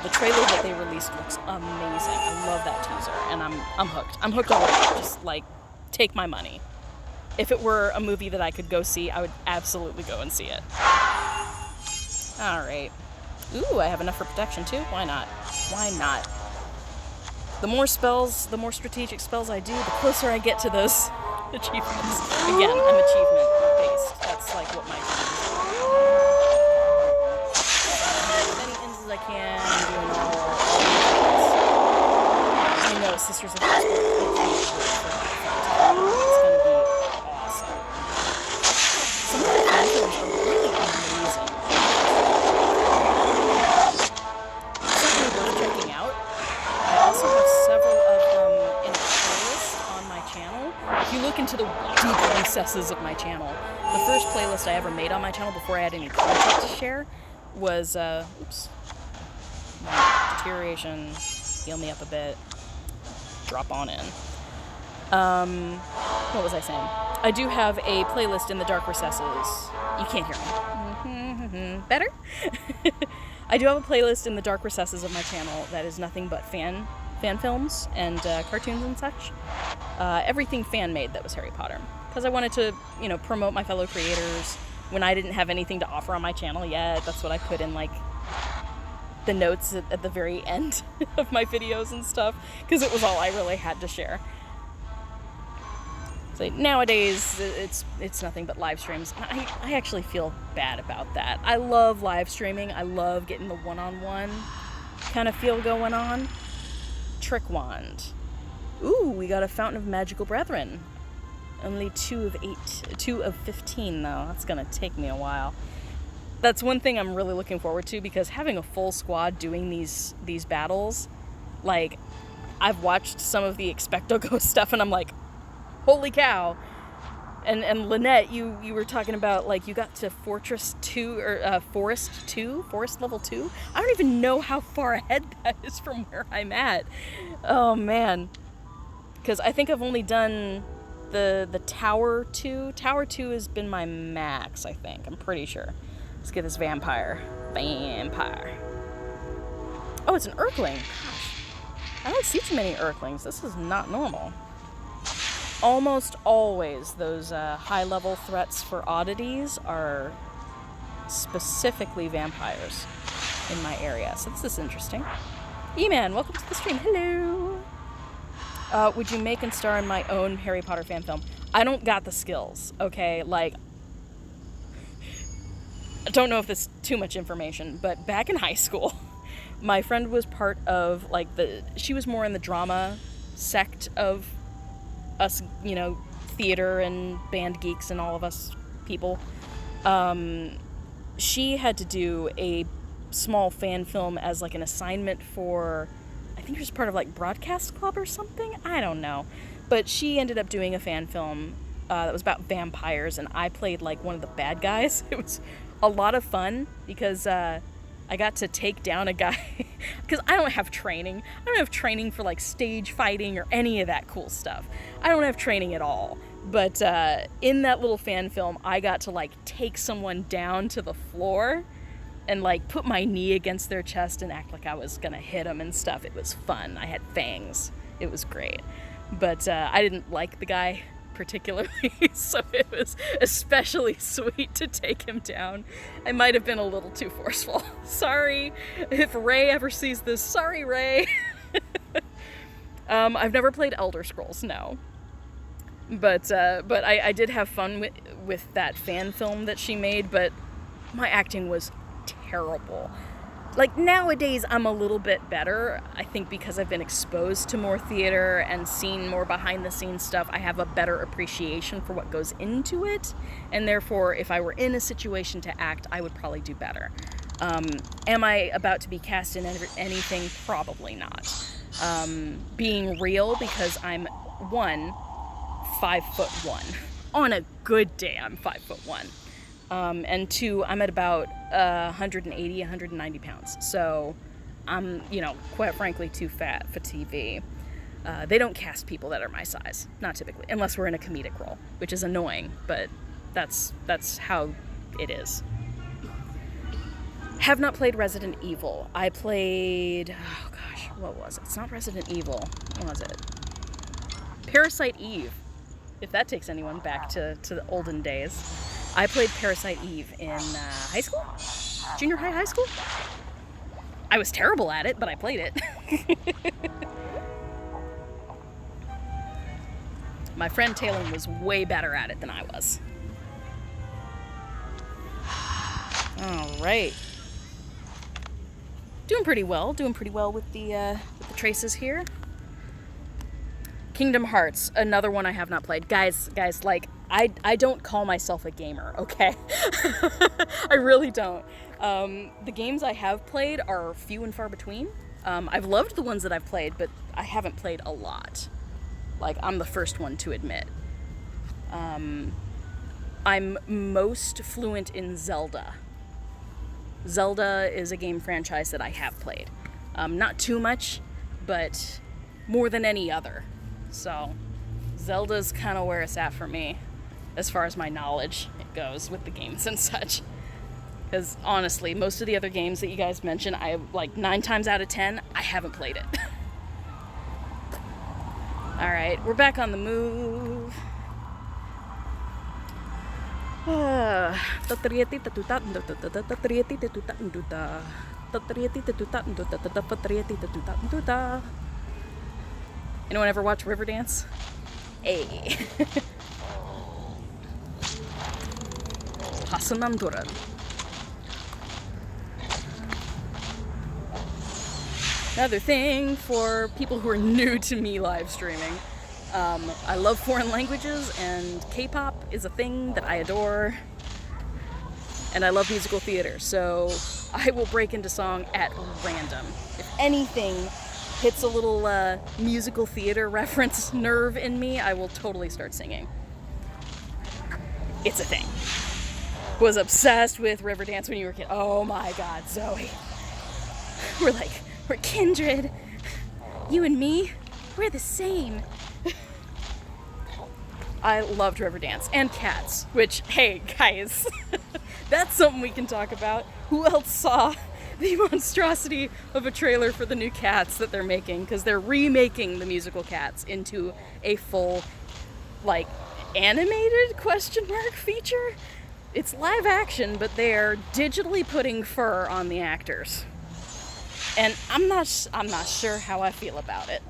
The trailer that they released looks amazing. I love that teaser, and I'm hooked. I'm hooked already. Just like, take my money. If it were a movie that I could go see, I would absolutely go and see it. Alright. Ooh, I have enough for protection too? Why not? Why not? The more spells, the more strategic spells I do, the closer I get to those achievements. Again, I'm achievement based. That's like what my thing is. As many ends as I can, doing all Sisters of Transport. It's going to be awesome. Some of the fan films are really amazing. Certainly worth checking out. I also have several of them in a playlist on my channel. If you look into the deep recesses of my channel, the first playlist I ever made on my channel before I had any content to share was, oops, deterioration, heal me up a bit, drop on in. What was I saying? I do have a playlist in the dark recesses. You can't hear me. Better? I do have a playlist in the dark recesses of my channel that is nothing but fan films and cartoons and such. Everything fan-made that was Harry Potter. Because I wanted to, promote my fellow creators when I didn't have anything to offer on my channel yet. That's what I put in, the notes at the very end of my videos and stuff. Because it was all I really had to share. So nowadays, it's nothing but live streams. And I actually feel bad about that. I love live streaming. I love getting the one-on-one kind of feel going on. Trick wand. Ooh, we got a Fountain of Magical Brethren. Only 2 of 15 though. That's gonna take me a while. That's one thing I'm really looking forward to, because having a full squad doing these battles, I've watched some of the Expecto Ghost stuff and I'm like, holy cow. And Lynette, you were talking about, you got to Fortress 2, or Forest level 2? I don't even know how far ahead that is from where I'm at. Oh, man. Because I think I've only done the Tower 2. Tower 2 has been my max, I think. I'm pretty sure. Let's get this vampire. Oh, it's an Urkling. Gosh. I don't see too many Urklings. This is not normal. Almost always those high-level threats for oddities are specifically vampires in my area. So this is interesting. E-Man, welcome to the stream. Hello. Would you make and star in my own Harry Potter fan film? I don't got the skills, okay? I don't know if this is too much information, but back in high school, my friend was part of, she was more in the drama sect of us, theater and band geeks and all of us people. She had to do a small fan film as an assignment for, I think it was part of Broadcast Club or something. I don't know, but she ended up doing a fan film that was about vampires, and I played one of the bad guys. It was a lot of fun because I got to take down a guy because I don't have training. I don't have training for stage fighting or any of that cool stuff. I don't have training at all. But in that little fan film, I got to take someone down to the floor and put my knee against their chest and act like I was gonna hit them and stuff. It was fun. I had fangs. It was great. But I didn't like the guy particularly, so it was especially sweet to take him down. I might have been a little too forceful. Sorry if Ray ever sees this. Sorry, Ray. I've never played Elder Scrolls, no. But I did have fun with that fan film that she made, but my acting was terrible. Nowadays, I'm a little bit better. I think because I've been exposed to more theater and seen more behind-the-scenes stuff, I have a better appreciation for what goes into it. And therefore, if I were in a situation to act, I would probably do better. Am I about to be cast in anything? Probably not. Being real, because I'm 5'1". On a good day, I'm 5'1". And 2, I'm at about 180, 190 pounds. So I'm, quite frankly, too fat for TV. They don't cast people that are my size, not typically, unless we're in a comedic role, which is annoying, but that's how it is. Have not played Resident Evil. I played, oh gosh, what was it? It's not Resident Evil. What was it? Parasite Eve, if that takes anyone back to the olden days. I played Parasite Eve in high school? Junior high school? I was terrible at it, but I played it. My friend Taylor was way better at it than I was. Alright. Doing pretty well with the traces here. Kingdom Hearts, another one I have not played. Guys, like, I don't call myself a gamer, okay? I really don't. The games I have played are few and far between. I've loved the ones that I've played, but I haven't played a lot. Like, I'm the first one to admit. I'm most fluent in Zelda. Zelda is a game franchise that I have played. Not too much, but more than any other. So, Zelda's kind of where it's at for me, as far as my knowledge goes with the games and such. Because honestly, most of the other games that you guys mentioned, like 9 times out of 10, I haven't played it. Alright, we're back on the move. Anyone ever watch Riverdance? Hey. Hasananduran. Another thing for people who are new to me live streaming. I love foreign languages, and K-pop is a thing that I adore. And I love musical theater, so I will break into song at random. If anything hits a little musical theater reference nerve in me, I will totally start singing. It's a thing. Was obsessed with Riverdance when you were a kid. Oh my god, Zoe. We're kindred. You and me, we're the same. I loved Riverdance and Cats, which, hey, guys, that's something we can talk about. Who else saw the monstrosity of a trailer for the new Cats that they're making? Because they're remaking the musical Cats into a full, like, animated question mark feature? It's live action, but they're digitally putting fur on the actors. And I'm not sure how I feel about it.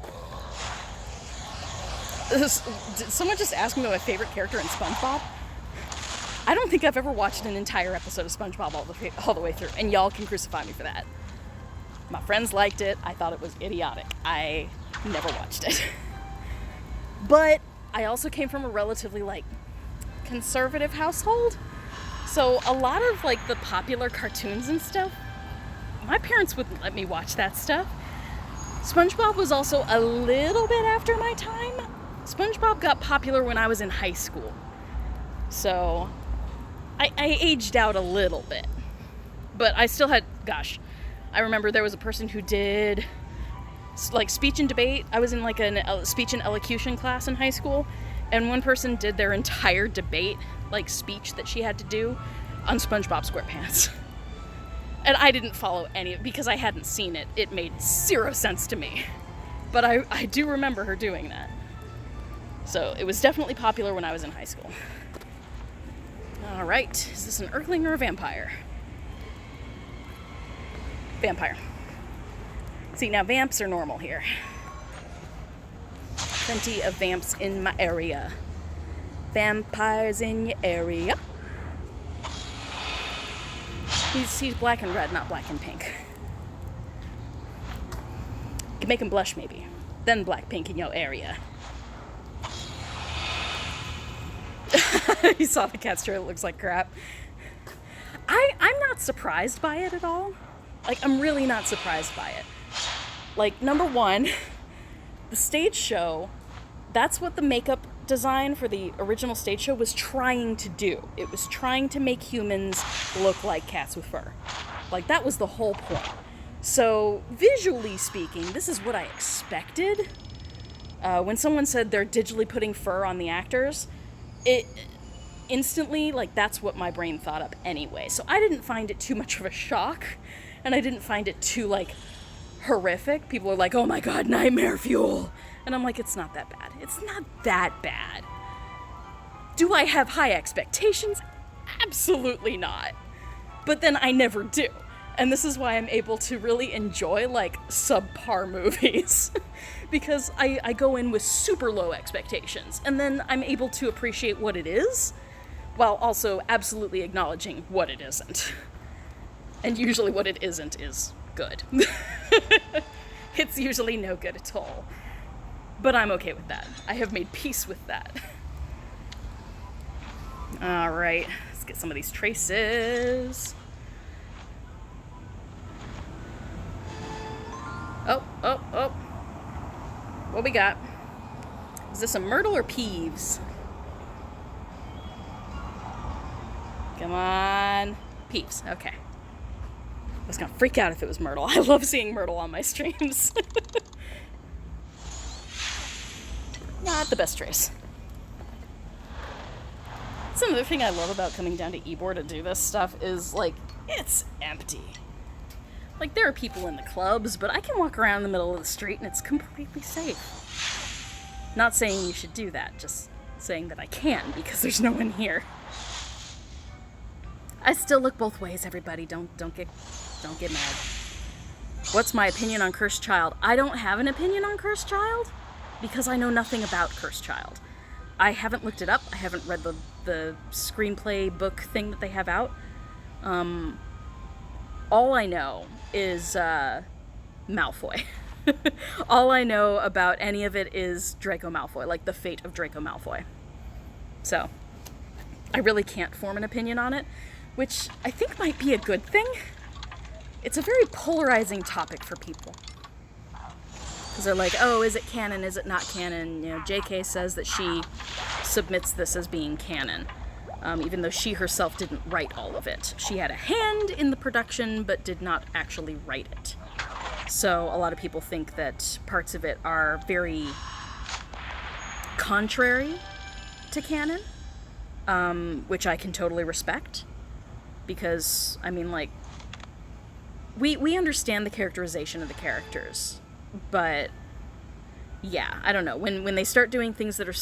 Did someone just ask me my favorite character in SpongeBob? I don't think I've ever watched an entire episode of SpongeBob all the way through, and y'all can crucify me for that. My friends liked it. I thought it was idiotic. I never watched it. But I also came from a relatively, like, conservative household. So a lot of, like, the popular cartoons and stuff, my parents wouldn't let me watch that stuff. SpongeBob was also a little bit after my time. SpongeBob got popular when I was in high school. So I aged out a little bit. But I still had, gosh, I remember there was a person who did, like, speech and debate. I was in, like, a speech and elocution class in high school. And one person did their entire debate, like, speech that she had to do on SpongeBob SquarePants. And I didn't follow any of it because I hadn't seen it. It made zero sense to me. But I do remember her doing that. So it was definitely popular when I was in high school. Alright, is this an Earthling or a vampire? Vampire. See, now vamps are normal here. Plenty of vamps in my area. Vampires in your area. He's black and red, not black and pink. You can make him blush, maybe. Then black pink in your area. You saw the cat's trailer, it looks like crap. I'm not surprised by it at all. Like, I'm really not surprised by it. Like, number one, the stage show, that's what the makeup design for the original stage show was trying to do. It was trying to make humans look like cats with fur. Like, that was the whole point. So, visually speaking, this is what I expected. When someone said they're digitally putting fur on the actors, it instantly, like, that's what my brain thought up anyway. So I didn't find it too much of a shock, and I didn't find it too, like, horrific. People are like, oh my god, nightmare fuel. And I'm like, it's not that bad. It's not that bad. Do I have high expectations? Absolutely not. But then I never do. And this is why I'm able to really enjoy, like, subpar movies. Because I go in with super low expectations, and then I'm able to appreciate what it is, while also absolutely acknowledging what it isn't. And usually what it isn't is good. It's usually no good at all. But I'm okay with that. I have made peace with that. Alright, let's get some of these traces. Oh. What we got? Is this a Myrtle or Peeves? Come on. Peeves, okay. I was gonna freak out if it was Myrtle. I love seeing Myrtle on my streams. Not the best trace. That's another thing I love about coming down to Ybor to do this stuff is, like, it's empty. Like, there are people in the clubs, but I can walk around in the middle of the street and it's completely safe. Not saying you should do that, just saying that I can, because there's no one here. I still look both ways, everybody. Don't get mad. What's my opinion on Cursed Child? I don't have an opinion on Cursed Child because I know nothing about Cursed Child. I haven't looked it up. I haven't read the screenplay book thing that they have out. All I know is Malfoy. All I know about any of it is Draco Malfoy, like the fate of Draco Malfoy. So, I really can't form an opinion on it, which I think might be a good thing. It's a very polarizing topic for people. Because they're like, oh, is it canon, is it not canon? You know, JK says that she submits this as being canon, even though she herself didn't write all of it. She had a hand in the production, but did not actually write it. So a lot of people think that parts of it are very contrary to canon, which I can totally respect. Because, I mean, like, we understand the characterization of the characters, but yeah, I don't know. When they start doing things that are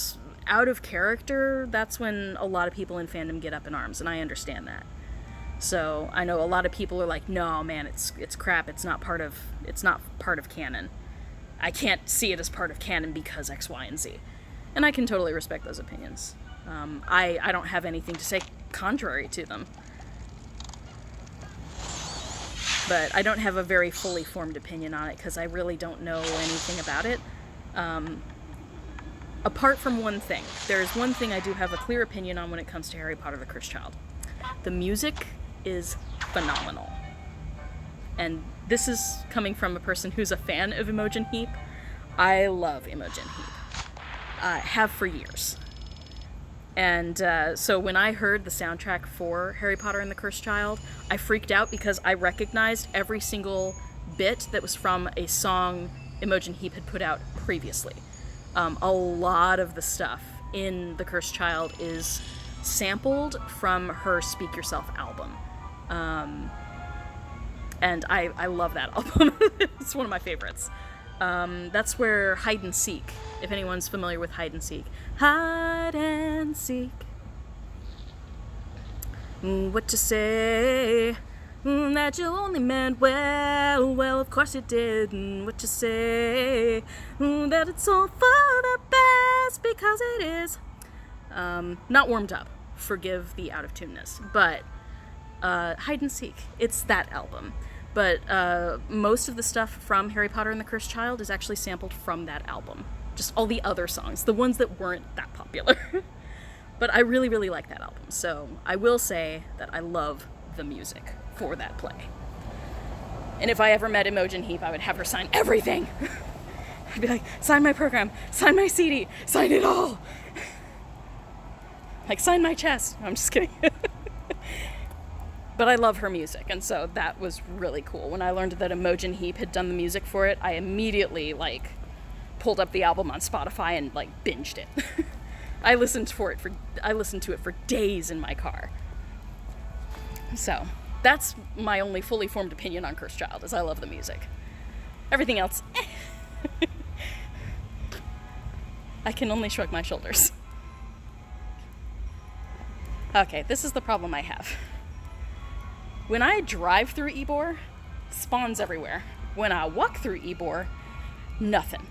out of character, that's when a lot of people in fandom get up in arms, and I understand that. So I know a lot of people are like, no, man, it's crap. It's not part of canon. I can't see it as part of canon because X, Y, and Z, and I can totally respect those opinions. I don't have anything to say contrary to them. But I don't have a very fully formed opinion on it because I really don't know anything about it. Apart from one thing. There is one thing I do have a clear opinion on when it comes to Harry Potter the Cursed Child. The music is phenomenal. And this is coming from a person who's a fan of Imogen Heap. I love Imogen Heap. Have for years. And so when I heard the soundtrack for Harry Potter and the Cursed Child, I freaked out because I recognized every single bit that was from a song Imogen Heap had put out previously. A lot of the stuff in the Cursed Child is sampled from her Speak Yourself album. And I love that album. It's one of my favorites. That's where Hide and Seek, if anyone's familiar with Hide and Seek. Hide and seek. What you say? That you only meant well, well, of course you did. What you say? That it's all for the best, because it is. Not warmed up. Forgive the out-of-tuneness. But Hide and Seek, it's that album. But most of the stuff from Harry Potter and the Cursed Child is actually sampled from that album. Just all the other songs, the ones that weren't that popular. But I really, really like that album. So I will say that I love the music for that play. And if I ever met Imogen Heap, I would have her sign everything. I'd be like, sign my program, sign my CD, sign it all. Like, sign my chest. I'm just kidding. But I love her music, and so that was really cool. When I learned that Imogen Heap had done the music for it, I immediately, like, pulled up the album on Spotify and, like, binged it. I listened to it for days in my car. So, that's my only fully formed opinion on Cursed Child, is I love the music. Everything else, I can only shrug my shoulders. Okay, this is the problem I have. When I drive through Ybor, spawns everywhere. When I walk through Ybor, nothing.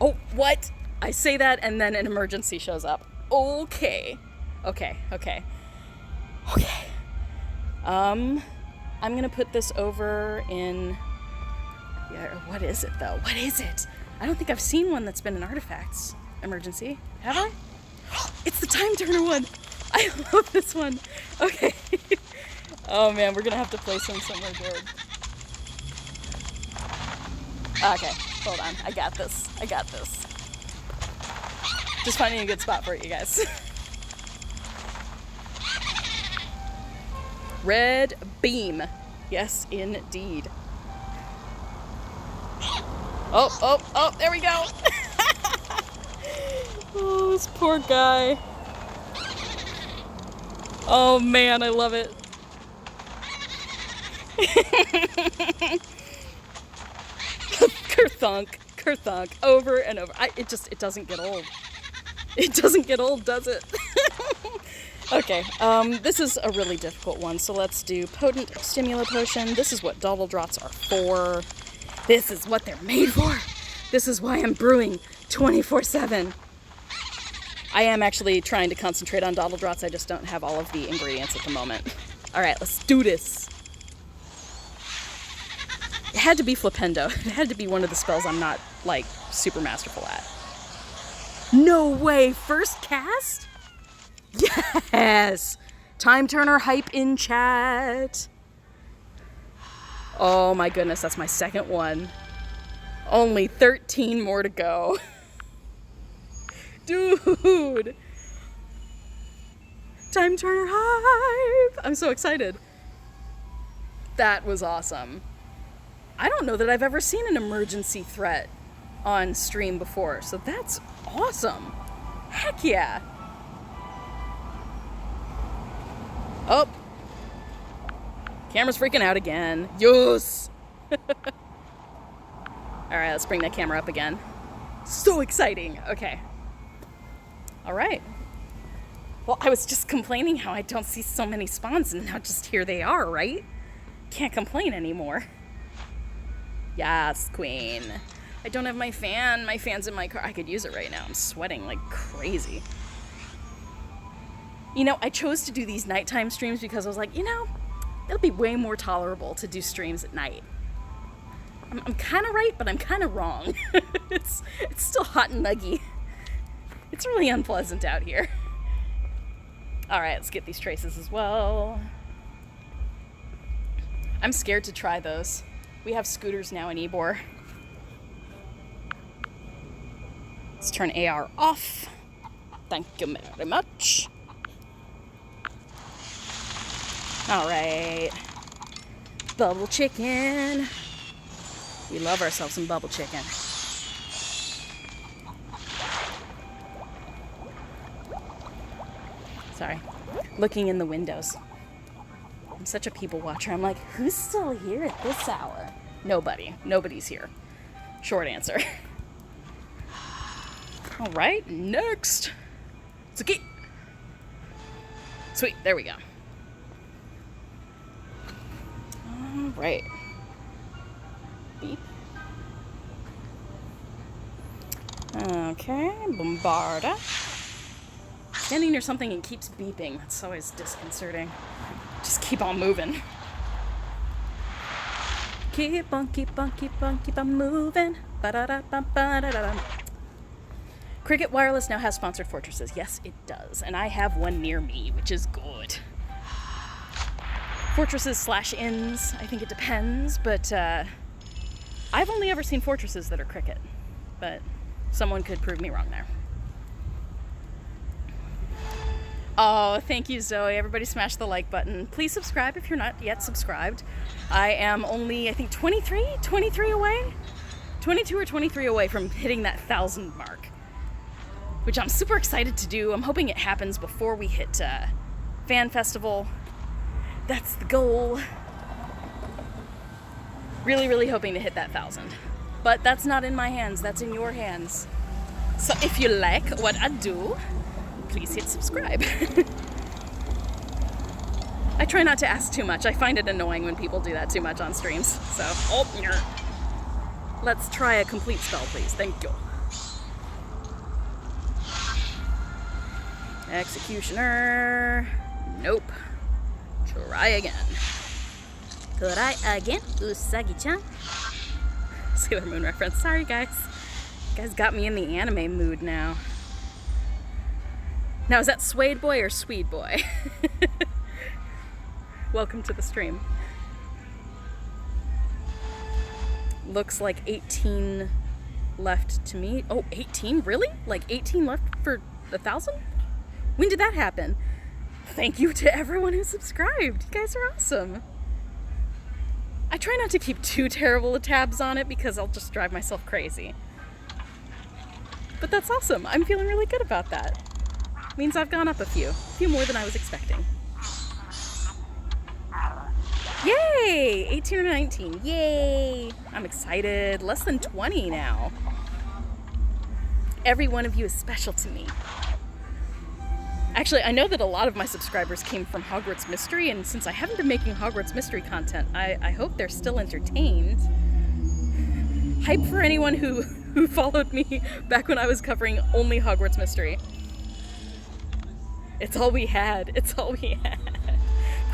Oh, what? I say that and then an emergency shows up. Okay. I'm gonna put this over in... Yeah, what is it, though? What is it? I don't think I've seen one that's been an artifacts emergency. Have I? It's the time turner one. I love this one. Okay. Oh man, we're gonna have to place him somewhere good. Okay, hold on. I got this. I got this. Just finding a good spot for it, you guys. Red beam. Yes, indeed. Oh, there we go. Oh, this poor guy. Oh man, I love it. Kerthunk, over and over. It doesn't get old. It doesn't get old, does it? Okay, this is a really difficult one, so let's do Potent Stimulo Potion. This is what Dottledrots are for. This is what they're made for. This is why I'm brewing 24/7. I am actually trying to concentrate on Dottledrots, I just don't have all of the ingredients at the moment. Alright, let's do this. It had to be Flipendo. It had to be one of the spells I'm not, like, super masterful at. No way! First cast? Yes! Time Turner hype in chat. Oh my goodness, that's my second one. Only 13 more to go. Dude! Time Turner hype! I'm so excited. That was awesome. I don't know that I've ever seen an emergency threat on stream before, so that's awesome. Heck yeah. Oh. Camera's freaking out again. Yes. Alright, let's bring that camera up again. So exciting. Okay. Alright. Well, I was just complaining how I don't see so many spawns, and now just here they are, right? Can't complain anymore. Yes, queen. I don't have my fan. My fan's in my car. I could use it right now. I'm sweating like crazy. You know, I chose to do these nighttime streams because I was like, you know, it'll be way more tolerable to do streams at night. I'm kind of right, but I'm kind of wrong. It's still hot and muggy. It's really unpleasant out here. Alright, let's get these traces as well. I'm scared to try those. We have scooters now in Ybor. Let's turn AR off. Thank you very much. Alright. Bubble chicken. We love ourselves some bubble chicken. Sorry. Looking in the windows. I'm such a people watcher. I'm like, who's still here at this hour? Nobody. Nobody's here. Short answer. Alright, next. Tsuki. Sweet, there we go. Alright. Beep. Okay, Bombarda. Standing near something and keeps beeping. That's always disconcerting. Just keep on moving. Keep on moving. Ba-da-da-ba-ba-da-da-da. Cricket Wireless now has sponsored fortresses. Yes, it does. And I have one near me, which is good. Fortresses / inns, I think it depends, but I've only ever seen fortresses that are cricket. But someone could prove me wrong there. Oh, thank you, Zoe. Everybody smash the like button. Please subscribe if you're not yet subscribed. I am only, I think, 23 away? 22 or 23 away from hitting that 1,000 mark, which I'm super excited to do. I'm hoping it happens before we hit Fan Festival. That's the goal. Really, really hoping to hit that 1,000. But that's not in my hands. That's in your hands. So if you like what I do, please hit subscribe. I try not to ask too much. I find it annoying when people do that too much on streams. So, let's try a complete spell, please. Thank you. Executioner. Nope. Try again. Try again, Usagi-chan. Sailor Moon reference. Sorry, guys. You guys got me in the anime mood now. Now, is that Suede Boy or Swede Boy? Welcome to the stream. Looks like 18 left to me. Oh, 18? Really? Like 18 left for 1,000? When did that happen? Thank you to everyone who subscribed. You guys are awesome. I try not to keep too terrible tabs on it because I'll just drive myself crazy. But that's awesome. I'm feeling really good about that. Means I've gone up a few more than I was expecting. Yay! 18 or 19. Yay! I'm excited. Less than 20 now. Every one of you is special to me. Actually, I know that a lot of my subscribers came from Hogwarts Mystery, and since I haven't been making Hogwarts Mystery content, I hope they're still entertained. Hype for anyone who followed me back when I was covering only Hogwarts Mystery. It's all we had. It's all we had.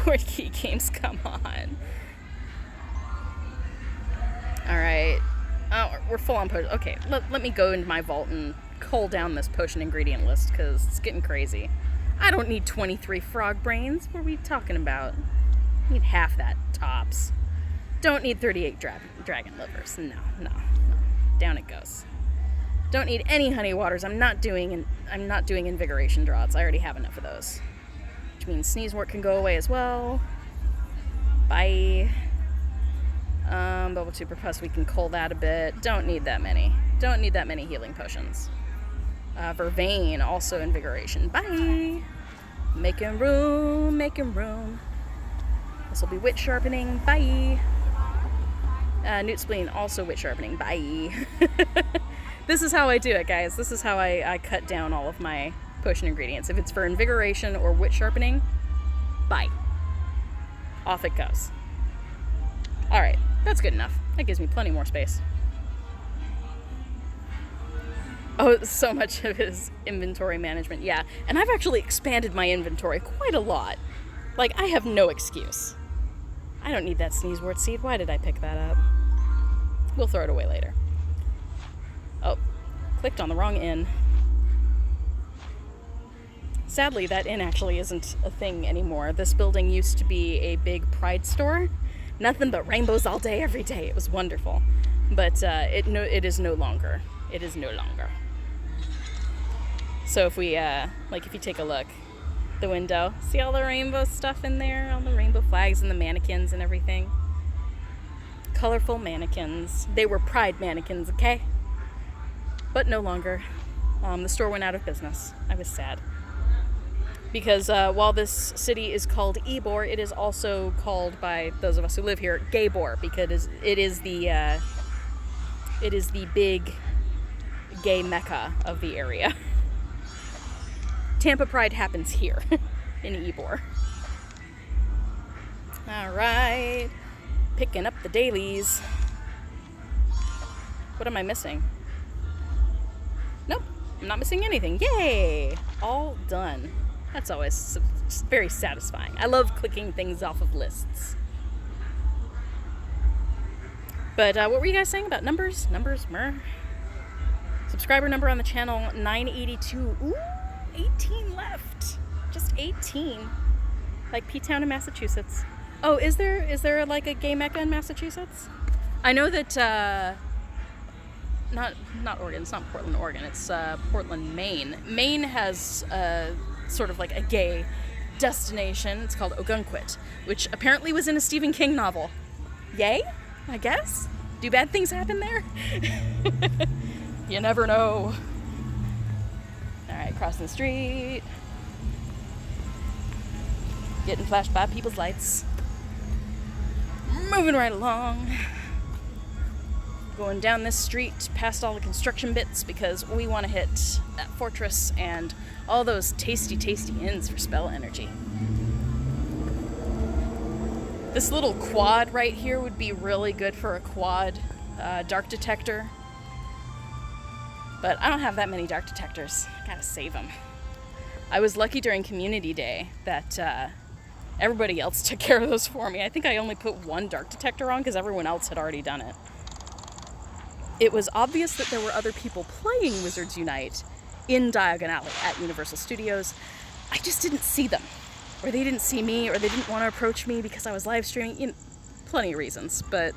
Board Key Games, come on. Alright. Oh, we're full on potion. Okay, let me go into my vault and cull down this potion ingredient list, because it's getting crazy. I don't need 23 frog brains. What are we talking about? I need half that, tops. Don't need 38 dragon livers. No. Down it goes. Don't need any honey waters. I'm not doing invigoration draughts. I already have enough of those. Which means sneezewort can go away as well. Bye. Bubble Super Pus, we can cull that a bit. Don't need that many. Don't need that many healing potions. Vervain, also invigoration. Bye. Making room, making room. This will be wit sharpening. Bye. Newt Spleen, also wit sharpening. Bye. This is how I do it, guys. This is how I cut down all of my potion ingredients. If it's for invigoration or wit sharpening, bye. Off it goes. Alright, that's good enough. That gives me plenty more space. Oh, so much of it is inventory management. Yeah, and I've actually expanded my inventory quite a lot. Like, I have no excuse. I don't need that sneezewort seed. Why did I pick that up? We'll throw it away later. Oh, clicked on the wrong inn. Sadly, that inn actually isn't a thing anymore. This building used to be a big Pride store. Nothing but rainbows all day, every day. It was wonderful. But it is no longer. It is no longer. So if we, if you take a look, the window, see all the rainbow stuff in there? All the rainbow flags and the mannequins and everything. Colorful mannequins. They were Pride mannequins, okay? But no longer. The store went out of business. I was sad. Because while this city is called Ybor, it is also called by those of us who live here Gaybor, because it is the big gay mecca of the area. Tampa Pride happens here in Ybor. All right, picking up the dailies. What am I missing? Nope, I'm not missing anything. Yay! All done. That's always very satisfying. I love clicking things off of lists. But what were you guys saying about numbers? Subscriber number on the channel, 982. Ooh, 18 left. Just 18. Like P-Town in Massachusetts. Oh, is there like a gay mecca in Massachusetts? I know that, not Oregon, it's not Portland, Oregon. It's Portland, Maine. Maine has sort of like a gay destination. It's called Ogunquit, which apparently was in a Stephen King novel. Yay, I guess? Do bad things happen there? You never know. Alright, crossing the street. Getting flashed by people's lights. Moving right along. Going down this street past all the construction bits because we want to hit that fortress and all those tasty, tasty inns for spell energy. This little quad right here would be really good for a quad dark detector. But I don't have that many dark detectors. Gotta save them. I was lucky during Community Day that everybody else took care of those for me. I think I only put one dark detector on because everyone else had already done it. it was obvious that there were other people playing Wizards Unite in Diagon Alley at Universal Studios. I just didn't see them, or they didn't see me, or they didn't want to approach me because I was live streaming. You know, plenty of reasons, but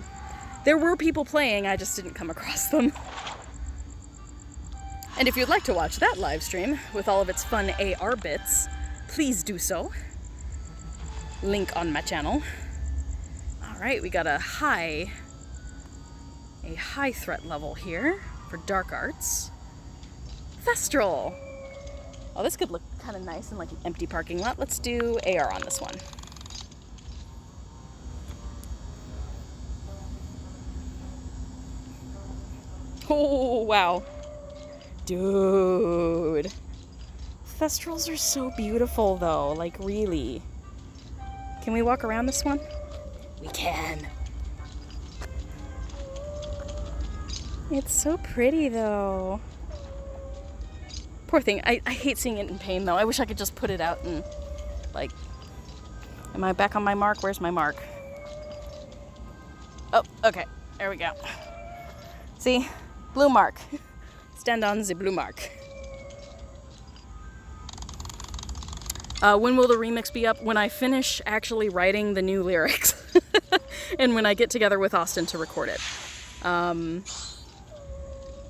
there were people playing, I just didn't come across them. And if you'd like to watch that live stream with all of its fun AR bits, please do so. Link on my channel. Alright, we got a high threat level here for Dark Arts. Thestral! Oh, this could look kind of nice in like an empty parking lot. Let's do AR on this one. Oh, wow. Dude. Thestrals are so beautiful, though. Like, really. Can we walk around this one? We can. It's so pretty, though. Poor thing. I hate seeing it in pain, though. I wish I could just put it out and, like... Am I back on my mark? Where's my mark? Oh, okay. There we go. See? Blue mark. Stand on the blue mark. When will the remix be up? When I finish actually writing the new lyrics. And when I get together with Austin to record it.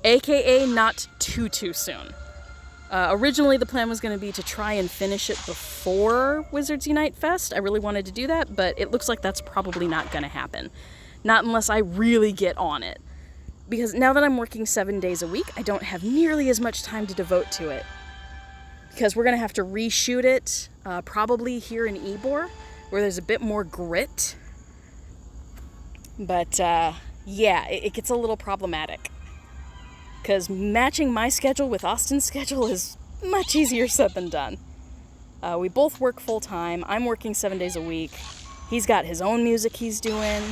AKA not too soon. Originally the plan was going to be to try and finish it before Wizards Unite Fest. I really wanted to do that, but it looks like that's probably not going to happen. Not unless I really get on it. Because now that I'm working 7 days a week, I don't have nearly as much time to devote to it. Because we're going to have to reshoot it, probably here in Ybor, where there's a bit more grit. But, yeah, it gets a little problematic. Because matching my schedule with Austin's schedule is much easier said than done. We both work full-time. I'm working 7 days a week. He's got his own music he's doing.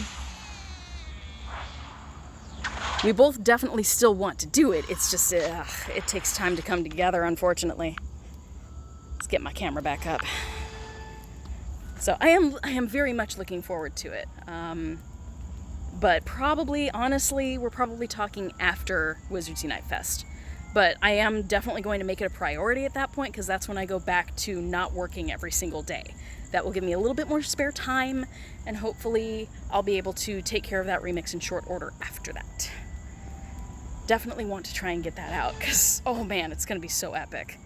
We both definitely still want to do it. It's just, it takes time to come together, unfortunately. Let's get my camera back up. So I am very much looking forward to it. But probably, honestly, we're probably talking after Wizards Unite Fest. But I am definitely going to make it a priority at that point, because that's when I go back to not working every single day. That will give me a little bit more spare time, and hopefully I'll be able to take care of that remix in short order after that. Definitely want to try and get that out, because, oh man, it's going to be so epic.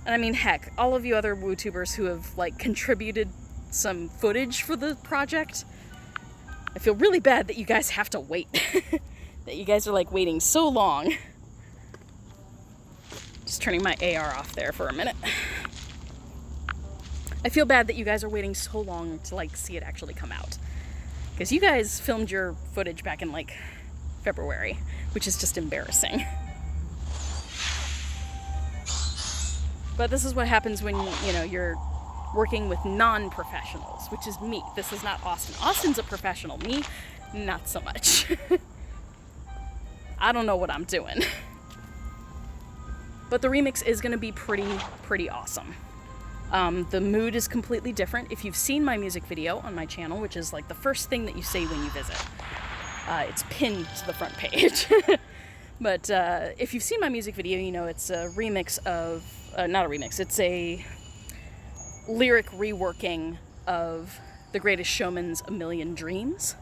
And I mean, heck, all of you other WooTubers who have, like, contributed some footage for the project, I feel really bad that you guys have to wait. That you guys are, like, waiting so long. Just turning my AR off there for a minute. I feel bad that you guys are waiting so long to, like, see it actually come out. Because you guys filmed your footage back in, like, February, which is just embarrassing. But this is what happens when, you know, you're working with non-professionals, which is me. This is not Austin. Austin's a professional. Me, not so much. I don't know what I'm doing. But the remix is going to be pretty awesome. The mood is completely different. If you've seen my music video on my channel, which is like the first thing that you see when you visit, it's pinned to the front page. But if you've seen my music video, you know it's a remix of, not a remix, it's a lyric reworking of The Greatest Showman's A Million Dreams,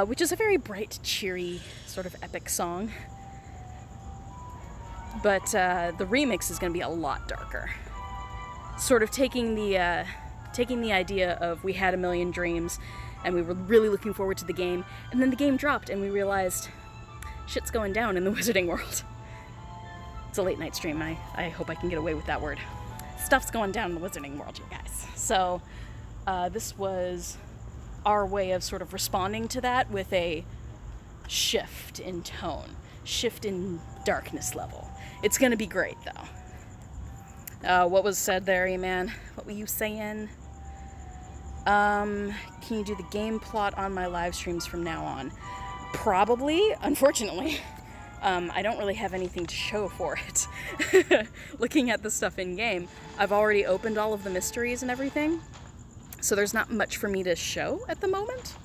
which is a very bright, cheery, sort of epic song. But the remix is going to be a lot darker. Sort of taking the idea of we had a million dreams and we were really looking forward to the game, and then the game dropped and we realized shit's going down in the wizarding world. It's a late night stream. I hope I can get away with that word. Stuff's going down in the wizarding world, you guys. So this was our way of sort of responding to that with a shift in tone, shift in darkness level. It's going to be great, though. What was said there, man? What were you saying? Can you do the game plot on my live streams from now on? Probably, unfortunately. I don't really have anything to show for it. Looking at the stuff in game, I've already opened all of the mysteries and everything, so there's not much for me to show at the moment.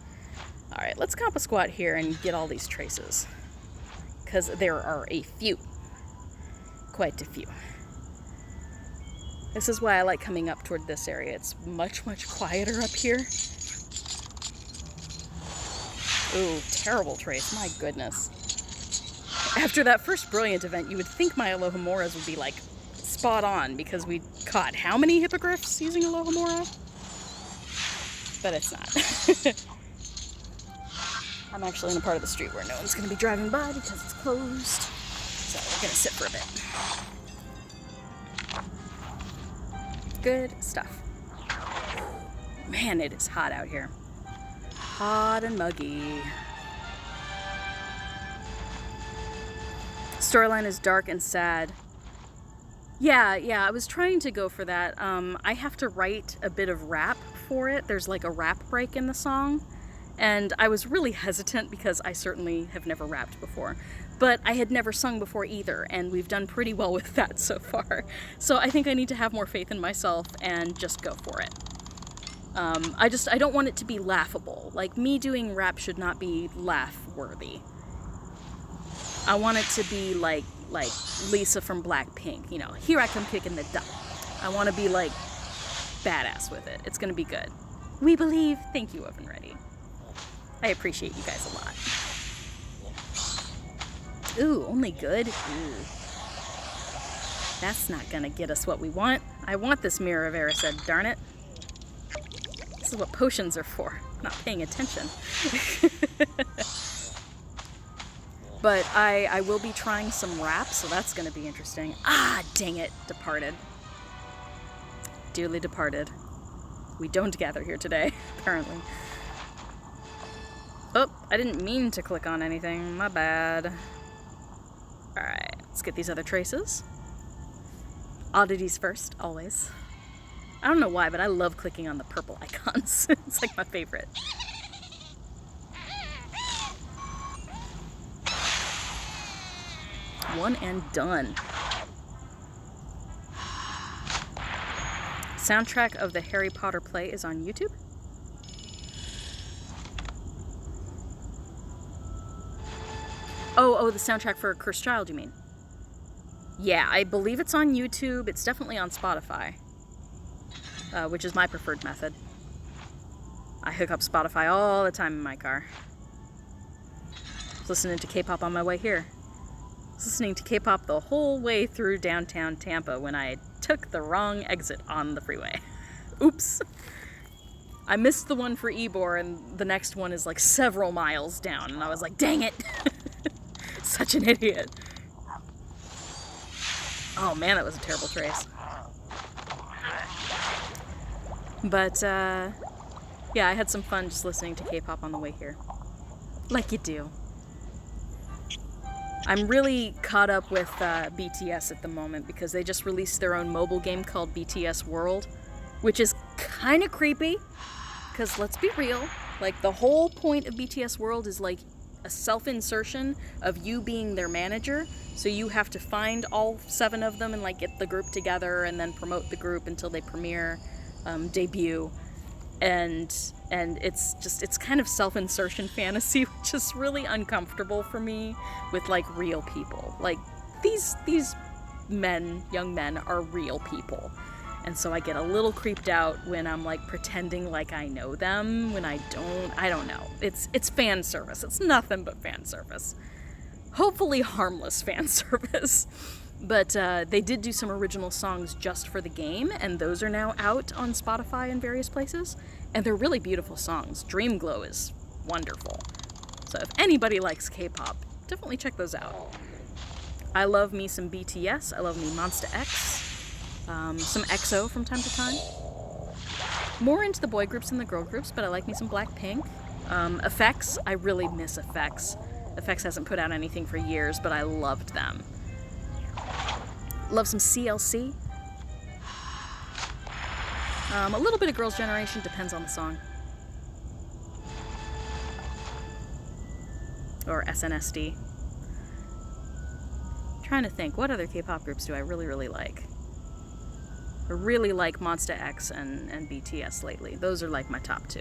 Alright, let's comp a squat here and get all these traces. because there are a few. Quite a few. This is why I like coming up toward this area. It's much, much quieter up here. Ooh, terrible trace. My goodness. After that first brilliant event, you would think my Alohamoras would be, like, spot on, because we caught how many hippogriffs using Alohomora? But it's not. I'm actually in a part of the street where no one's going to be driving by because it's closed. So we're going to sit for a bit. Good stuff. Man, it is hot out here. Hot and muggy. Storyline is dark and sad. Yeah, I was trying to go for that. I have to write a bit of rap for it. There's like a rap break in the song. And I was really hesitant because I certainly have never rapped before. But I had never sung before either, and we've done pretty well with that so far. So I think I need to have more faith in myself and just go for it. I don't want it to be laughable. Like, me doing rap should not be laugh-worthy. I want it to be like Lisa from Blackpink, you know, here I come kicking the duck. I want to be like badass with it. It's gonna be good. We believe. Thank you, Oven Ready. I appreciate you guys a lot. Ooh, only good? Ooh. That's not gonna get us what we want. I want this Mirror of Erised, darn it. This is what potions are for. I'm not paying attention. But I will be trying some rap, so that's gonna be interesting. Ah, dang it, departed. Dearly departed. We don't gather here today, apparently. Oh, I didn't mean to click on anything. My bad. Alright, let's get these other traces. Oddities first, always. I don't know why, but I love clicking on the purple icons. It's like my favorite. One and done. Soundtrack of the Harry Potter play is on YouTube. Oh, the soundtrack for Cursed Child, you mean? Yeah, I believe it's on YouTube. It's definitely on Spotify, which is my preferred method. I hook up Spotify all the time in my car. I was listening to K-pop on my way here. I was listening to K-pop the whole way through downtown Tampa when I took the wrong exit on the freeway. Oops. I missed the one for Ybor, and the next one is like several miles down, and I was like, dang it. Such an idiot. Oh man, that was a terrible trace. But, yeah, I had some fun just listening to K-pop on the way here. Like you do. I'm really caught up with BTS at the moment because they just released their own mobile game called BTS World, which is kind of creepy, because let's be real, like, the whole point of BTS World is like a self-insertion of you being their manager, so you have to find all 7 of them and like get the group together and then promote the group until they premiere, debut, and it's kind of self-insertion fantasy, which is really uncomfortable for me with like real people. Like, these young men are real people. And so I get a little creeped out when I'm like pretending like I know them when I don't know. It's fan service. It's nothing but fan service. Hopefully harmless fan service. But they did do some original songs just for the game, and those are now out on Spotify and various places. And they're really beautiful songs. Dream Glow is wonderful. So if anybody likes K-pop, definitely check those out. I love me some BTS. I love me Monsta X. Some EXO from time to time. More into the boy groups than the girl groups, but I like me some Blackpink. Effects, I really miss Effects. Effects hasn't put out anything for years, but I loved them. Love some CLC. A little bit of Girls' Generation, depends on the song. Or SNSD. Trying to think, what other K-pop groups do I really, really like? I really like Monsta X and BTS lately. Those are like my top 2.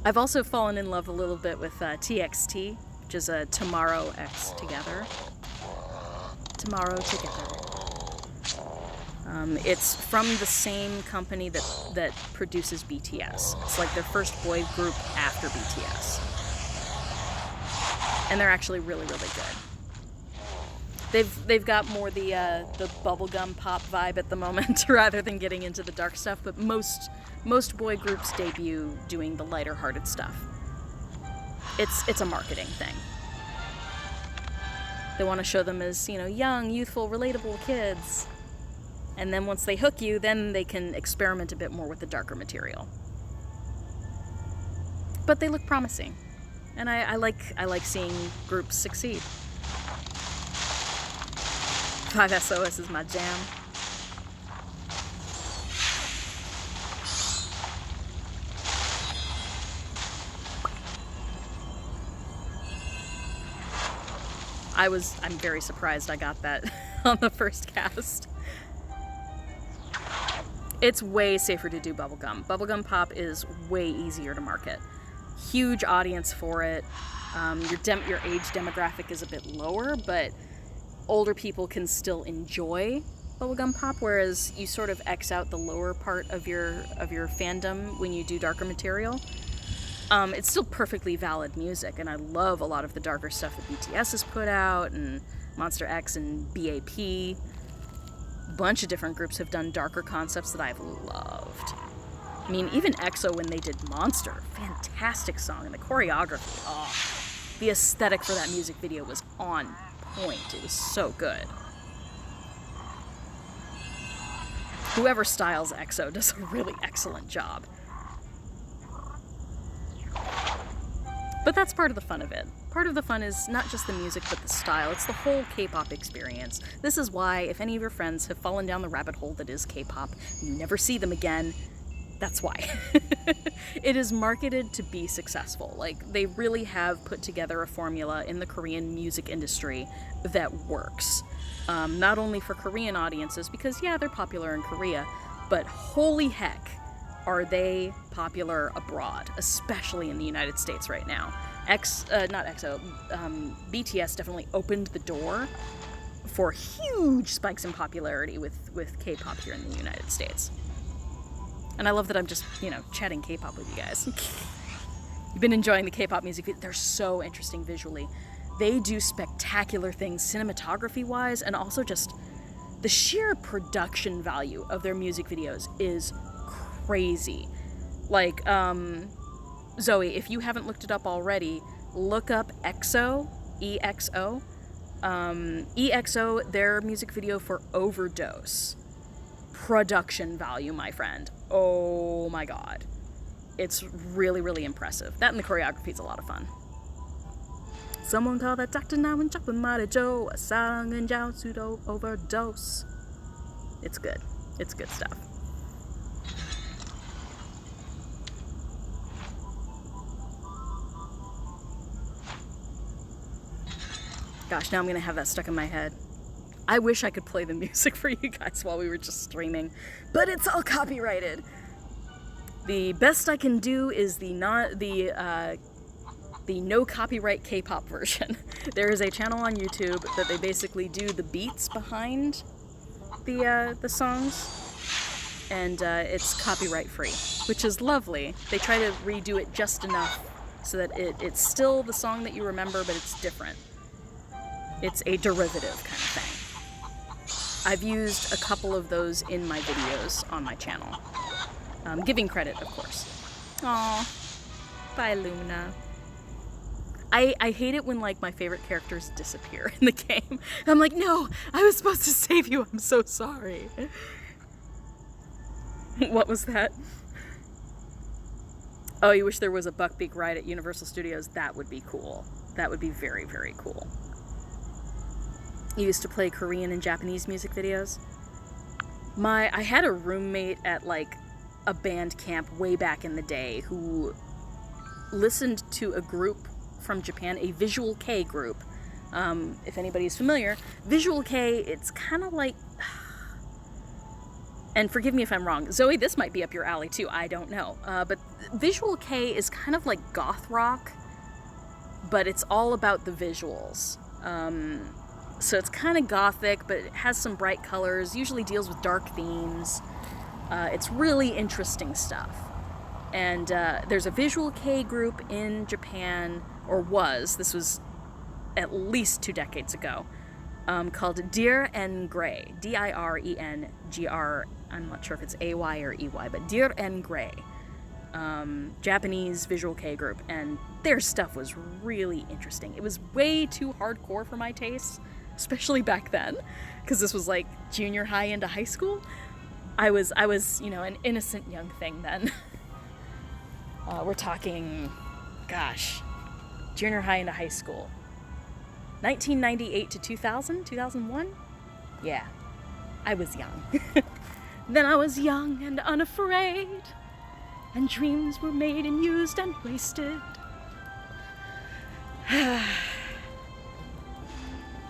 I've also fallen in love a little bit with TXT, which is a Tomorrow X Together. Tomorrow Together. It's from the same company that produces BTS. It's like their first boy group after BTS. And they're actually really, really good. They've got more the bubblegum pop vibe at the moment rather than getting into the dark stuff, but most boy groups debut doing the lighter hearted stuff. It's a marketing thing. They want to show them as, young, youthful, relatable kids. And then once they hook you, then they can experiment a bit more with the darker material. But they look promising. And I like seeing groups succeed. 5SOS is my jam. I'm very surprised I got that on the first cast. It's way safer to do bubblegum. Bubblegum pop is way easier to market. Huge audience for it. Your age demographic is a bit lower, but older people can still enjoy bubblegum pop, whereas you sort of X out the lower part of your fandom when you do darker material. It's still perfectly valid music, and I love a lot of the darker stuff that BTS has put out, and Monster X and BAP. A bunch of different groups have done darker concepts that I've loved. I mean, even EXO, when they did Monster, fantastic song, and the choreography, the aesthetic for that music video was on point. It was so good. Whoever styles EXO does a really excellent job. But that's part of the fun of it. Part of the fun is not just the music, but the style. It's the whole K-pop experience. This is why, if any of your friends have fallen down the rabbit hole that is K-pop, and you never see them again, that's why. It is marketed to be successful. Like, they really have put together a formula in the Korean music industry that works. Not only for Korean audiences, because yeah, they're popular in Korea, but holy heck, are they popular abroad, especially in the United States right now. BTS definitely opened the door for huge spikes in popularity with K-pop here in the United States. And I love that I'm just, chatting K-pop with you guys. You've been enjoying the K-pop music. They're so interesting visually. They do spectacular things cinematography-wise, and also just the sheer production value of their music videos is crazy. Like, Zoe, if you haven't looked it up already, look up EXO, EXO. EXO, their music video for Overdose. Production value, my friend. Oh my god. It's really, really impressive. That and the choreography is a lot of fun. Someone call that doctor now and chop him out of Joe. A song and Jow pseudo overdose. It's good. It's good stuff. Gosh, now I'm gonna have that stuck in my head. I wish I could play the music for you guys while we were just streaming, but it's all copyrighted. The best I can do is the no copyright K-pop version. There is a channel on YouTube that they basically do the beats behind the songs, and it's copyright free, which is lovely. They try to redo it just enough so that it's still the song that you remember, but it's different. It's a derivative kind of thing. I've used a couple of those in my videos on my channel. Giving credit, of course. Aw, bye Luna. I hate it when, like, my favorite characters disappear in the game. I'm like, no, I was supposed to save you, I'm so sorry. What was that? Oh, you wish there was a Buckbeak ride at Universal Studios? That would be cool. That would be very, very cool. You used to play Korean and Japanese music videos? I had a roommate at, like, a band camp way back in the day who listened to a group from Japan, a Visual K group. If anybody's familiar, Visual K, it's kind of like... And forgive me if I'm wrong. Zoe, this might be up your alley too, I don't know. But Visual K is kind of like goth rock but it's all about the visuals. So it's kind of gothic, but it has some bright colors, usually deals with dark themes. It's really interesting stuff. And there's a visual kei group in Japan, or this was at least 2 decades ago, called Dir en Grey. Direngr. I'm not sure if it's AY or EY, but Dir en Grey. Japanese visual kei group, and their stuff was really interesting. It was way too hardcore for my tastes, especially back then, because this was like junior high into high school. I was, an innocent young thing then. We're talking, junior high into high school. 1998 to 2000, 2001? Yeah, I was young. Then I was young and unafraid, and dreams were made and used and wasted.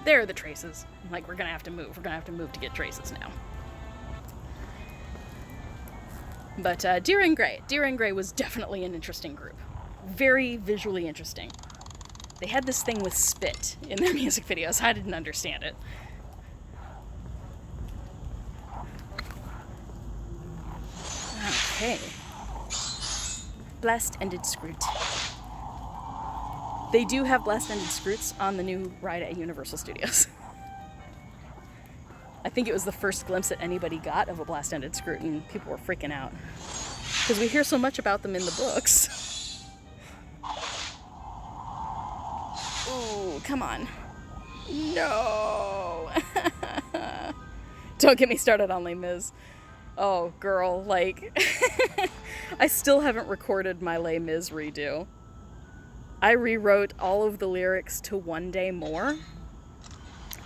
There are the traces. Like, we're gonna have to move. We're gonna have to move to get traces now. But Dir en Grey. Dir en Grey was definitely an interesting group. Very visually interesting. They had this thing with spit in their music videos. I didn't understand it. Okay. Blast-ended scroot. They do have blast-ended scroots on the new ride at Universal Studios. I think it was the first glimpse that anybody got of a blast-ended scroot, and people were freaking out. Because we hear so much about them in the books. Ooh, come on. No! Don't get me started on Les Mis. Oh, girl, like... I still haven't recorded my Les Mis redo. I rewrote all of the lyrics to One Day More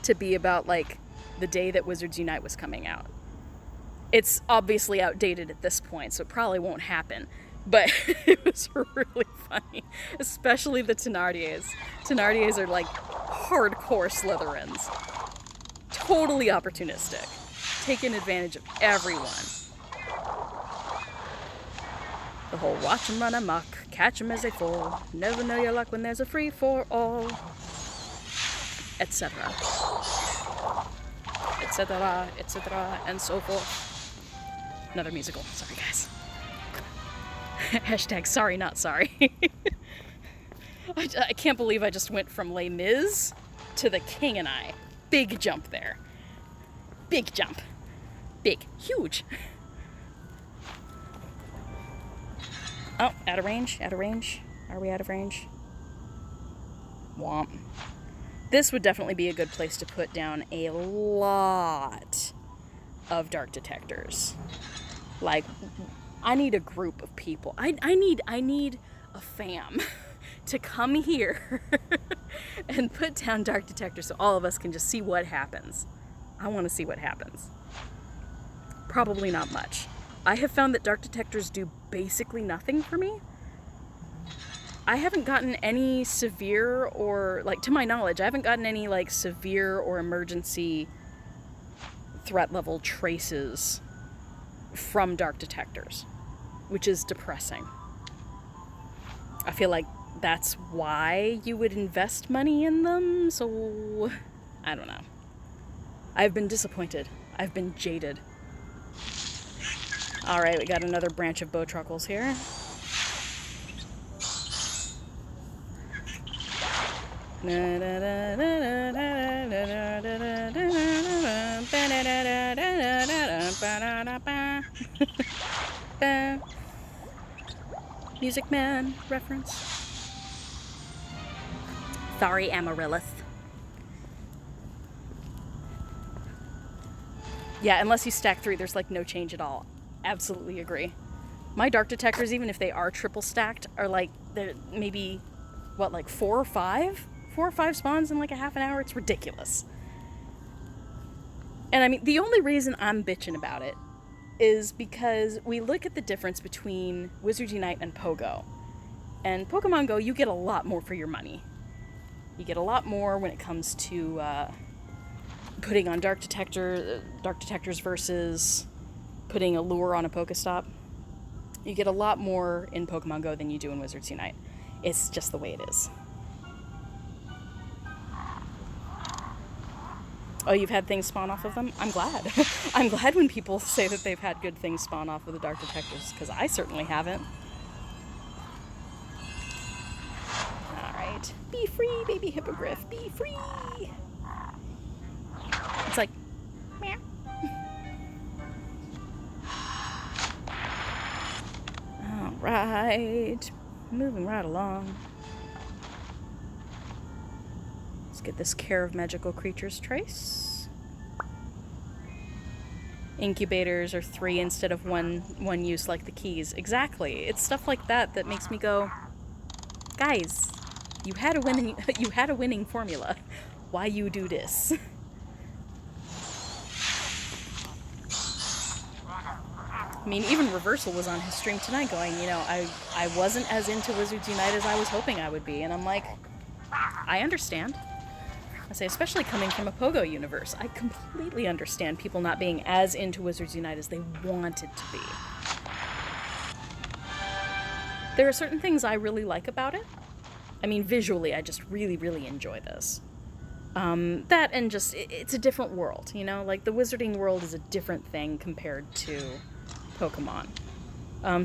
to be about, like, the day that Wizards Unite was coming out. It's obviously outdated at this point, so it probably won't happen. But it was really funny, especially the Thénardiers. Thénardiers are like hardcore Slytherins. Totally opportunistic. Taking advantage of everyone. The whole watch 'em run amok, catch 'em as they fall, never know your luck when there's a free-for-all, etc. Etc., etc., and so forth. Another musical. Sorry, guys. Hashtag sorry, not sorry. I can't believe I just went from Les Mis to The King and I. Big jump there. Big jump. Big. Huge. Oh, out of range? Out of range? Are we out of range? Womp. This would definitely be a good place to put down a lot of dark detectors. Like, I need a group of people. I need a fam to come here and put down dark detectors so all of us can just see what happens. I want to see what happens. Probably not much. I have found that dark detectors do basically nothing for me. I haven't gotten any severe or, like, to my knowledge, I haven't gotten any, like, severe or emergency threat level traces from dark detectors, which is depressing. I feel like that's why you would invest money in them, so I don't know. I've been disappointed. I've been jaded. Alright, we got another branch of bowtruckles here. Music Man reference. Sorry, Amaryllis. Yeah, unless you stack 3, there's like no change at all. Absolutely agree. My dark detectors, even if they are triple stacked, are like, they're maybe, what, like 4 or 5? 4 or 5 spawns in like a half an hour? It's ridiculous. And I mean, the only reason I'm bitching about it is because we look at the difference between Wizards Unite and Pogo. And Pokemon Go, you get a lot more for your money. You get a lot more when it comes to putting on dark detectors versus putting a lure on a Pokestop. You get a lot more in Pokemon Go than you do in Wizards Unite. It's just the way it is. Oh, you've had things spawn off of them? I'm glad. I'm glad when people say that they've had good things spawn off of the Dark Detectives, because I certainly haven't. Alright. Be free, baby hippogriff. Be free! It's like... Meow. Alright. Moving right along. Let's get this Care of Magical Creatures trace. Incubators are 3 instead of one use, like the keys. Exactly. It's stuff like that that makes me go, guys, you had a winning formula. Why you do this? I mean, even Reversal was on his stream tonight going, you know, I wasn't as into Wizards Unite as I was hoping I would be. And I'm like, I understand. I say, especially coming from a Pogo universe, I completely understand people not being as into Wizards Unite as they wanted to be. There are certain things I really like about it. I mean, visually, I just really, really enjoy this. That and just, it's a different world, you know? Like, the wizarding world is a different thing compared to Pokemon.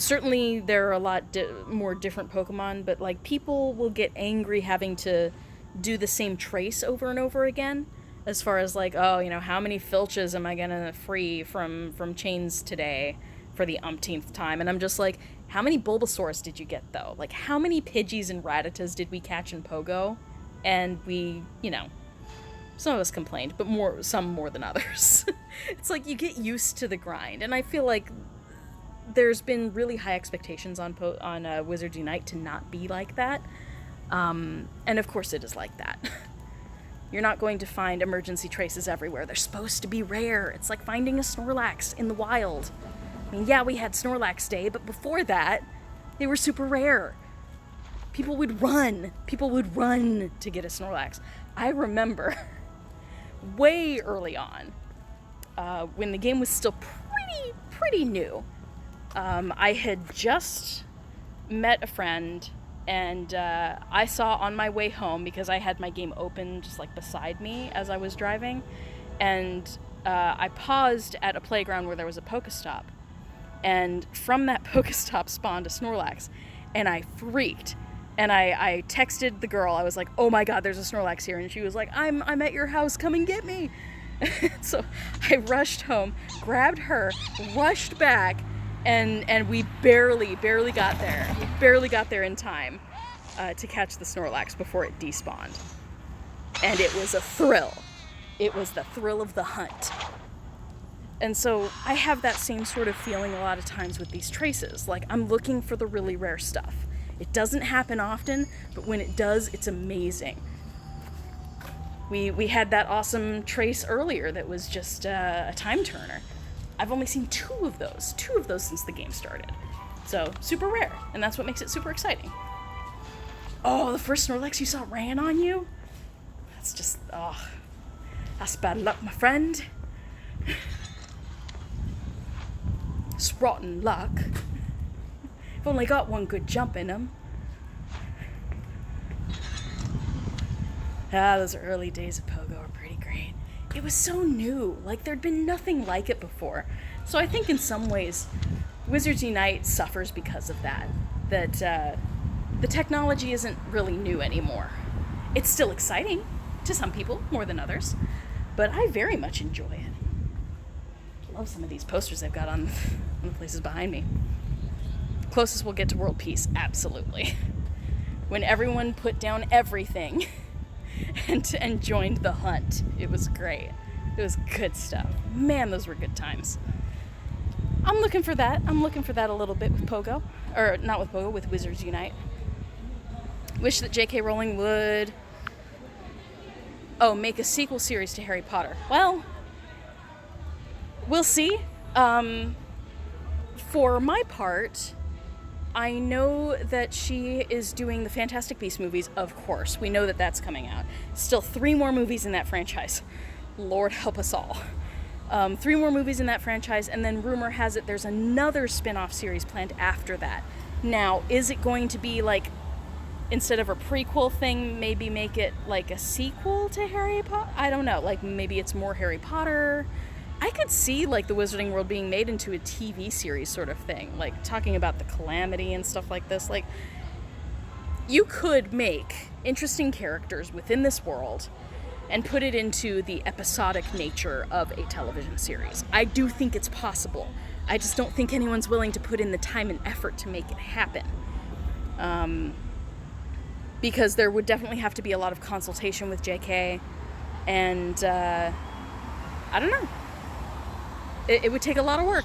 Certainly, there are a lot more different Pokemon, but, like, people will get angry having to do the same trace over and over again, as far as, like, oh, you know, how many Filches am I gonna free from chains today for the umpteenth time? And I'm just like, how many Bulbasaurs did you get, though? Like, how many Pidgeys and Rattatas did we catch in Pogo? And we, you know, some of us complained, but some more than others. It's like, you get used to the grind, and I feel like there's been really high expectations on Wizards Unite to not be like that. And of course it is like that. You're not going to find emergency traces everywhere. They're supposed to be rare. It's like finding a Snorlax in the wild. I mean, yeah, we had Snorlax Day, but before that, they were super rare. People would run to get a Snorlax. I remember way early on, when the game was still pretty new, I had just met a friend, and I saw on my way home, because I had my game open just like beside me as I was driving, and I paused at a playground where there was a Pokestop, and from that Pokestop spawned a Snorlax, and I freaked, and I texted the girl. I was like, oh my god, there's a Snorlax here, and she was like, I'm at your house, come and get me. So I rushed home, grabbed her, rushed back, and we barely got there. We barely got there in time to catch the Snorlax before it despawned. And it was a thrill. It was the thrill of the hunt. And so I have that same sort of feeling a lot of times with these traces. Like, I'm looking for the really rare stuff. It doesn't happen often, but when it does, it's amazing. We had that awesome trace earlier that was just a time turner. I've only seen two of those since the game started. So, super rare, and that's what makes it super exciting. Oh, the first Snorlax you saw ran on you? That's just, oh, that's bad luck, my friend. It's rotten luck. I've only got one good jump in him. Ah, those early days of Pogo were pretty great. It was so new, like there'd been nothing like it before. So I think in some ways, Wizards Unite suffers because of that. That the technology isn't really new anymore. It's still exciting to some people, more than others, but I very much enjoy it. Love some of these posters they've got on the places behind me. Closest we'll get to world peace, absolutely. When everyone put down everything and joined the hunt. It was great. It was good stuff. Man, those were good times. I'm looking for that. I'm looking for that a little bit with Pogo. Or, not with Pogo, with Wizards Unite. Wish that J.K. Rowling would... make a sequel series to Harry Potter. Well, we'll see. For my part, I know that she is doing the Fantastic Beasts movies, of course. We know that that's coming out. Still 3 more movies in that franchise. Lord help us all. 3 more movies in that franchise, and then rumor has it there's another spin-off series planned after that. Now, is it going to be like instead of a prequel thing, maybe make it like a sequel to Harry Potter. I don't know, like maybe it's more Harry Potter. I could see like the Wizarding World being made into a TV series sort of thing, like talking about the Calamity and stuff like this. Like, you could make interesting characters within this world and put it into the episodic nature of a television series. I do think it's possible. I just don't think anyone's willing to put in the time and effort to make it happen. Because there would definitely have to be a lot of consultation with JK, and I don't know. It would take a lot of work.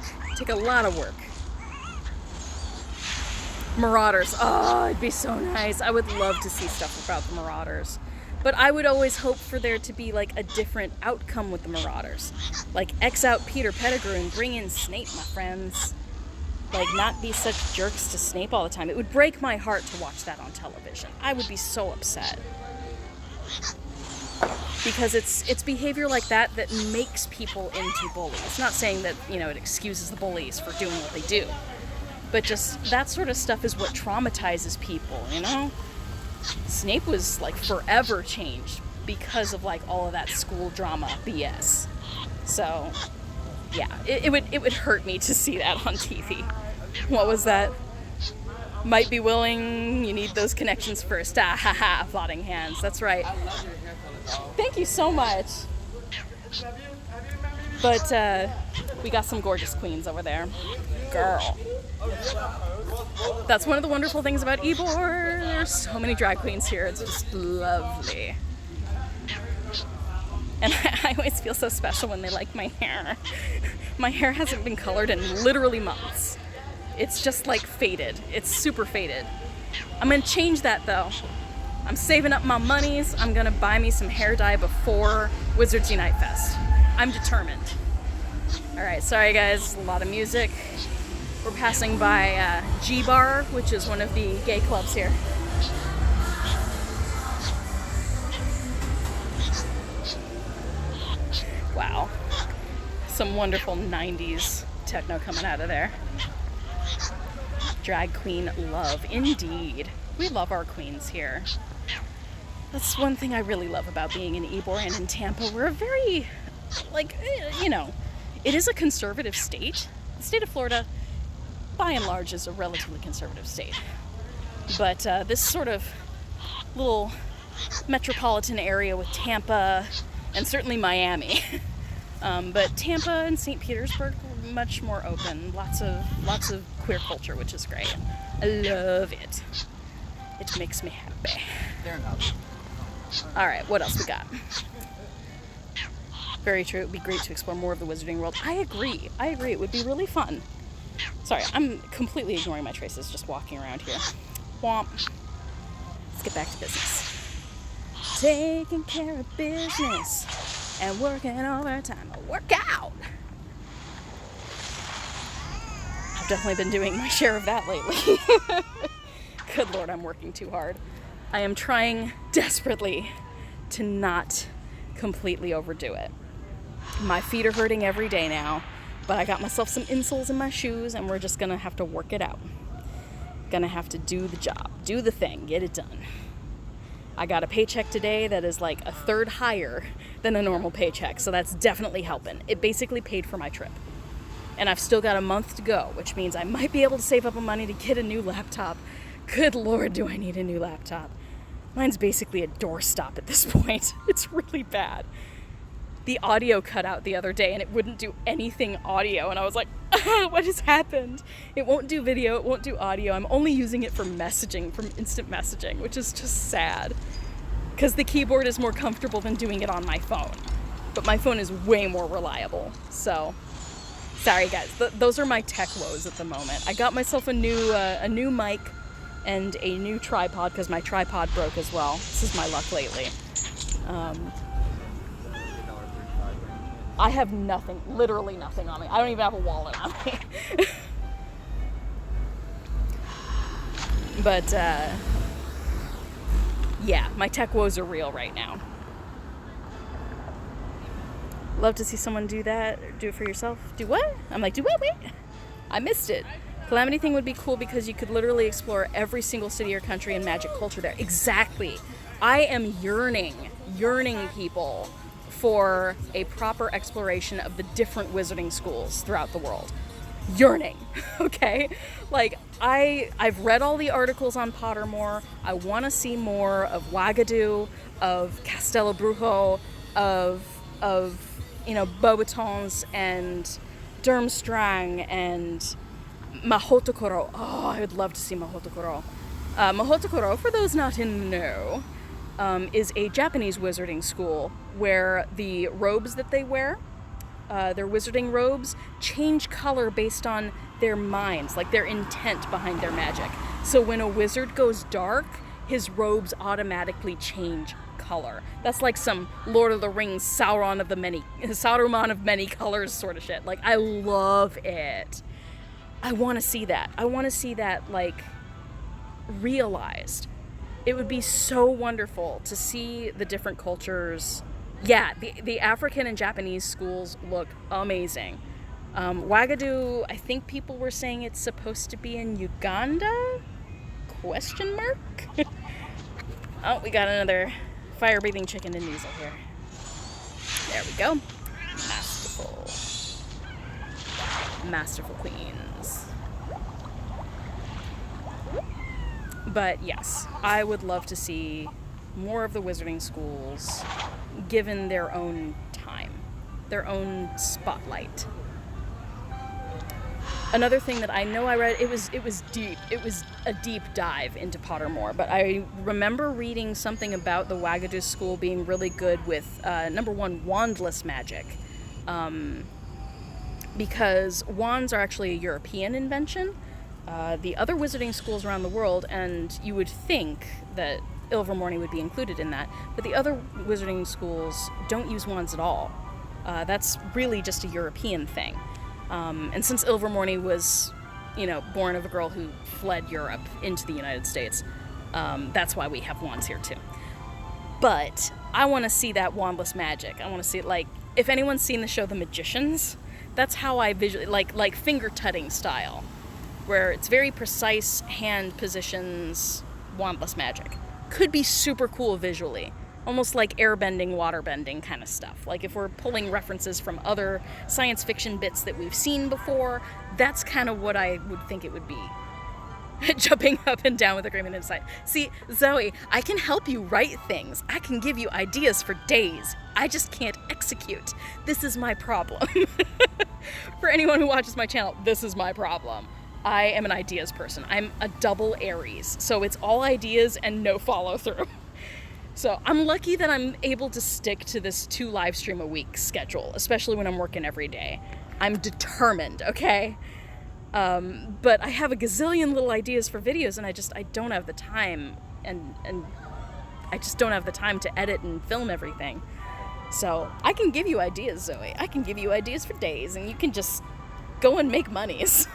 Marauders. Oh, it'd be so nice. I would love to see stuff about the Marauders. But I would always hope for there to be like a different outcome with the Marauders. Like, X out Peter Pettigrew and bring in Snape, my friends. Like, not be such jerks to Snape all the time. It would break my heart to watch that on television. I would be so upset. Because it's behavior like that makes people into bullies. Not saying that, you know, it excuses the bullies for doing what they do. But just that sort of stuff is what traumatizes people, you know? Snape was like forever changed because of like all of that school drama BS. So yeah, it would hurt me to see that on TV. What was that? Might be willing, you need those connections first. Ah ha ha, applauding hands. That's right. Thank you so much. But we got some gorgeous queens over there. Girl. That's one of the wonderful things about Ybor. There's so many drag queens here. It's just lovely. And I always feel so special when they like my hair. My hair hasn't been colored in literally months. It's just like faded. It's super faded. I'm gonna change that though. I'm saving up my monies. I'm gonna buy me some hair dye before Wizards Unite Fest. I'm determined. Alright, sorry guys, a lot of music. We're passing by G-Bar, which is one of the gay clubs here. Wow. Some wonderful 90s techno coming out of there. Drag queen love, indeed. We love our queens here. That's one thing I really love about being in Ybor and in Tampa. We're a very, like, you know, it is a conservative state. The state of Florida, by and large, is a relatively conservative state. But this sort of little metropolitan area with Tampa and certainly Miami. But Tampa and St. Petersburg are much more open. Lots of queer culture, which is great. I love it. It makes me happy. All right, what else we got? Very true. It would be great to explore more of the Wizarding World. I agree. It would be really fun. Sorry, I'm completely ignoring my traces, just walking around here. Womp. Let's get back to business. Taking care of business and working overtime. A workout. I've definitely been doing my share of that lately. Good Lord, I'm working too hard. I am trying desperately to not completely overdo it. My feet are hurting every day now, but I got myself some insoles in my shoes and we're just gonna have to work it out. Gonna have to do the job, do the thing, get it done. I got a paycheck today that is like a third higher than a normal paycheck, so that's definitely helping. It basically paid for my trip. And I've still got a month to go, which means I might be able to save up money to get a new laptop. Good Lord, do I need a new laptop. Mine's basically a doorstop at this point. It's really bad. The audio cut out the other day and it wouldn't do anything audio, and I was like, what has happened? It won't do video, it won't do audio. I'm only using it for messaging, from instant messaging, which is just sad. Because the keyboard is more comfortable than doing it on my phone. But my phone is way more reliable, so sorry guys, those are my tech woes at the moment. I got myself a new mic and a new tripod because my tripod broke as well. This is my luck lately. I have nothing, literally nothing on me. I don't even have a wallet on me. But yeah, my tech woes are real right now. Love to see someone do that. Do it for yourself. Do what? I'm like, do what? Wait. I missed it. Calamity thing would be cool because you could literally explore every single city or country and magic culture there. Exactly. I am yearning people for a proper exploration of the different wizarding schools throughout the world. Yearning, okay? Like, I've read all the articles on Pottermore. I want to see more of Wagadu, of Castellabrujo, of Beauxbatons and Durmstrang and Mahotokoro. Oh, I would love to see Mahotokoro. Mahotokoro, for those not in the know, is a Japanese wizarding school where the robes that they wear, their wizarding robes, change color based on their minds, like their intent behind their magic. So when a wizard goes dark, his robes automatically change color. That's like some Lord of the Rings Sauron of many colors sort of shit. Like, I love it. I want to see that. I want to see that, like, realized. It would be so wonderful to see the different cultures. Yeah, the African and Japanese schools look amazing. Wagadu, I think people were saying it's supposed to be in Uganda? Question mark? Oh, we got another fire-breathing chicken and Diesel here. There we go. Masterful. Masterful queens. But yes, I would love to see more of the wizarding schools given their own time, their own spotlight. Another thing that I know I read, it was deep. It was a deep dive into Pottermore, but I remember reading something about the Wagadu school being really good with, number one, wandless magic. Because wands are actually a European invention. The other wizarding schools around the world, and you would think that Ilvermorny would be included in that, but the other wizarding schools don't use wands at all. That's really just a European thing. And since Ilvermorny was, born of a girl who fled Europe into the United States, that's why we have wands here too. But I want to see that wandless magic. I want to see it, like, if anyone's seen the show The Magicians, that's how I visually, like finger-tutting style, where it's very precise hand positions, wandless magic. Could be super cool visually. Almost like airbending, waterbending kind of stuff. Like if we're pulling references from other science fiction bits that we've seen before, that's kind of what I would think it would be. Jumping up and down with agreement inside. See, Zoe, I can help you write things. I can give you ideas for days. I just can't execute. This is my problem. For anyone who watches my channel, this is my problem. I am an ideas person. I'm a double Aries, so it's all ideas and no follow through. So I'm lucky that I'm able to stick to this 2 live stream a week schedule, especially when I'm working every day. I'm determined, okay? But I have a gazillion little ideas for videos, and I don't have the time, and I just don't have the time to edit and film everything. So I can give you ideas, Zoe. I can give you ideas for days, and you can just go and make monies.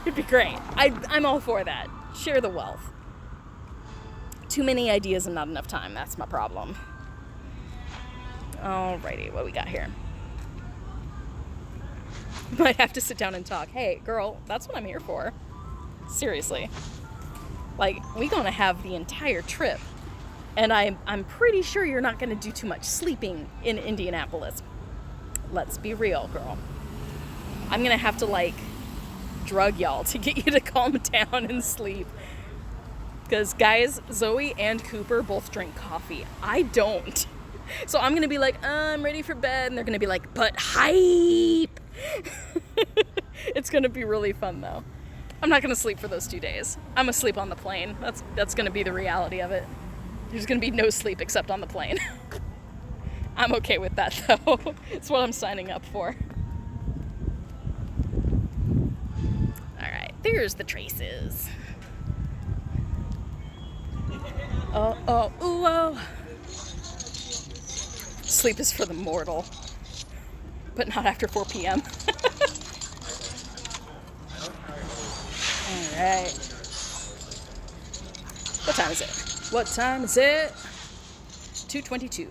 It'd be great. I'm all for that. Share the wealth. Too many ideas and not enough time. That's my problem. Alrighty, what we got here? Might have to sit down and talk. Hey, girl, that's what I'm here for. Seriously. Like, we gonna have the entire trip. And I'm pretty sure you're not gonna do too much sleeping in Indianapolis. Let's be real, girl. I'm gonna have to, like, drug y'all to get you to calm down and sleep. Because, guys, Zoe and Cooper both drink coffee. I don't. So I'm going to be like, I'm ready for bed. And they're going to be like, but hype. It's going to be really fun, though. I'm not going to sleep for those 2 days. I'm going to sleep on the plane. That's going to be the reality of it. There's going to be no sleep except on the plane. I'm okay with that, though. It's what I'm signing up for. All right, there's the traces. Oh. Sleep is for the mortal, but not after 4 p.m. All right. What time is it? 2:22.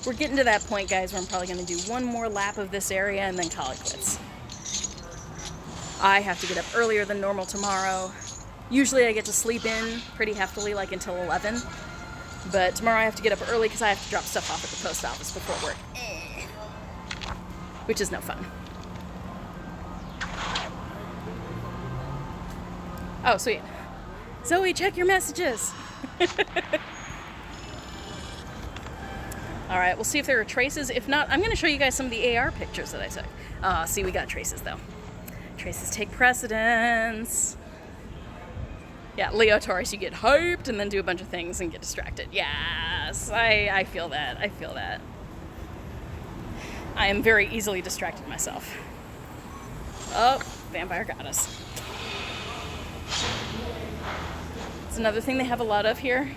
We're getting to that point, guys, where I'm probably going to do one more lap of this area and then call it quits. I have to get up earlier than normal tomorrow. Usually I get to sleep in pretty heftily, like until 11. But tomorrow I have to get up early because I have to drop stuff off at the post office before work. Which is no fun. Oh, sweet. Zoe, check your messages. Alright, we'll see if there are traces. If not, I'm going to show you guys some of the AR pictures that I took. See, we got traces, though. Traces take precedence. Yeah, Leo Taurus, you get hyped and then do a bunch of things and get distracted. Yes, I feel that. I feel that. I am very easily distracted myself. Oh, vampire goddess. It's another thing they have a lot of here.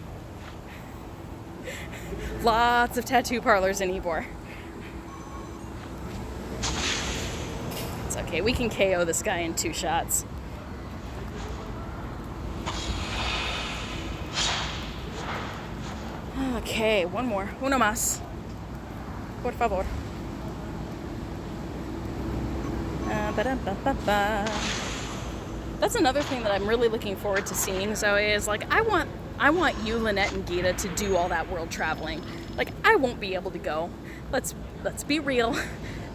Lots of tattoo parlors in Ybor. It's okay, we can KO this guy in 2 shots. Okay, one more. Uno más. Por favor. That's another thing that I'm really looking forward to seeing, Zoe, is like I want you, Lynette, and Gita to do all that world traveling. Like, I won't be able to go. Let's be real.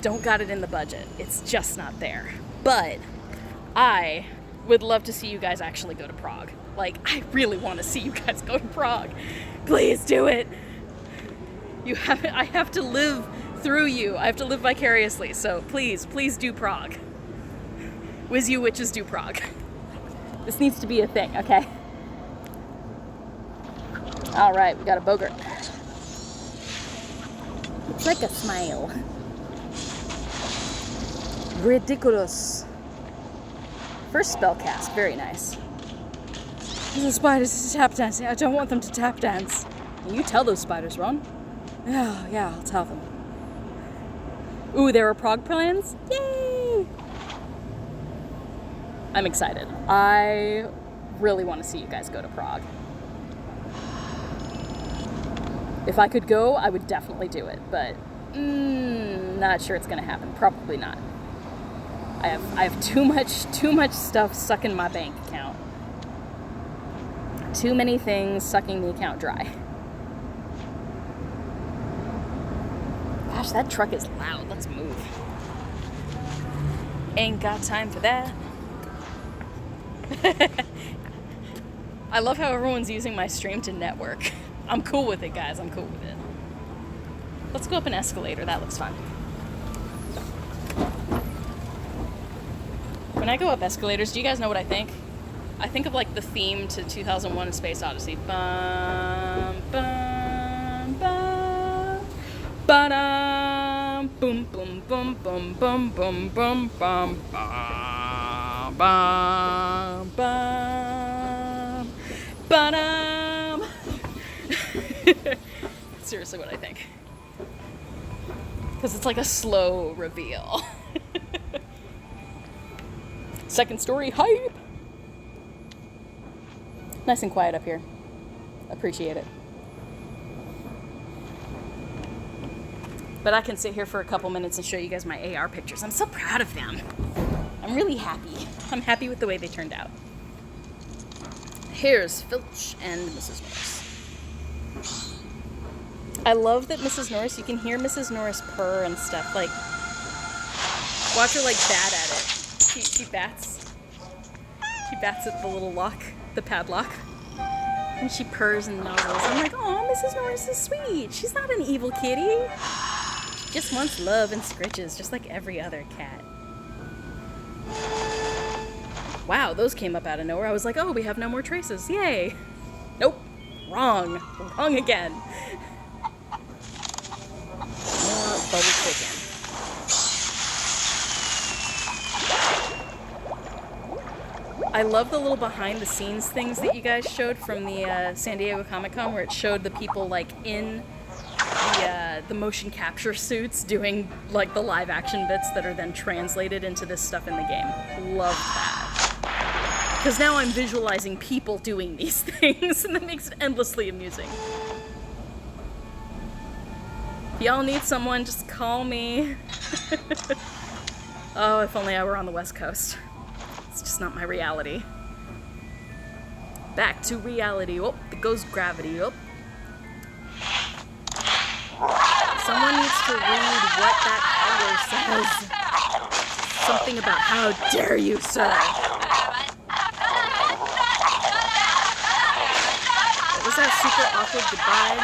Don't got it in the budget. It's just not there. But I would love to see you guys actually go to Prague. Like, I really want to see you guys go to Prague. Please do it. I have to live through you. I have to live vicariously. So please do Prague. Whiz you witches do Prague. This needs to be a thing, okay? All right, we got a Bogart. It's like a smile. Ridiculous. First spell cast, very nice. The spiders tap dancing. I don't want them to tap dance. You tell those spiders, Ron. Yeah, I'll tell them. Ooh, there are Prague plans? Yay! I'm excited. I really want to see you guys go to Prague. If I could go, I would definitely do it, but not sure it's gonna happen. Probably not. I have too much stuff stuck in my bank account. Too many things sucking the account dry. Gosh, that truck is loud. Let's move. Ain't got time for that. I love how everyone's using my stream to network. I'm cool with it, guys. I'm cool with it. Let's go up an escalator. That looks fun. When I go up escalators, do you guys know what I think? I think of like the theme to 2001: A Space Odyssey. Bum, bum, bum, ba-dum, boom, boom, boom, boom, boom, boom, boom, bum, bum, bum, bum, ba-dum. Seriously, what I think. Because it's like a slow reveal. Second story hype. Nice and quiet up here. Appreciate it. But I can sit here for a couple minutes and show you guys my AR pictures. I'm so proud of them. I'm really happy. I'm happy with the way they turned out. Here's Filch and Mrs. Norris. I love that Mrs. Norris, you can hear Mrs. Norris purr and stuff. Like, watch her like bat at it. She bats. She bats at the little lock, the padlock. And she purrs and nuzzles. I'm like, oh, Mrs. Norris is sweet. She's not an evil kitty. She just wants love and scritches, just like every other cat. Wow, those came up out of nowhere. I was like, oh, we have no more traces. Yay. Nope. Wrong. Wrong again. More bubble chicken. I love the little behind the scenes things that you guys showed from the San Diego Comic-Con, where it showed the people like in the motion capture suits doing like the live action bits that are then translated into this stuff in the game. Love that. Because now I'm visualizing people doing these things, and that makes it endlessly amusing. If y'all need someone, just call me. Oh, if only I were on the West Coast. It's just not my reality. Back to reality. Oh, there goes gravity. Oh. Someone needs to read what that color says. Something about how dare you, sir. What was that super awkward goodbye?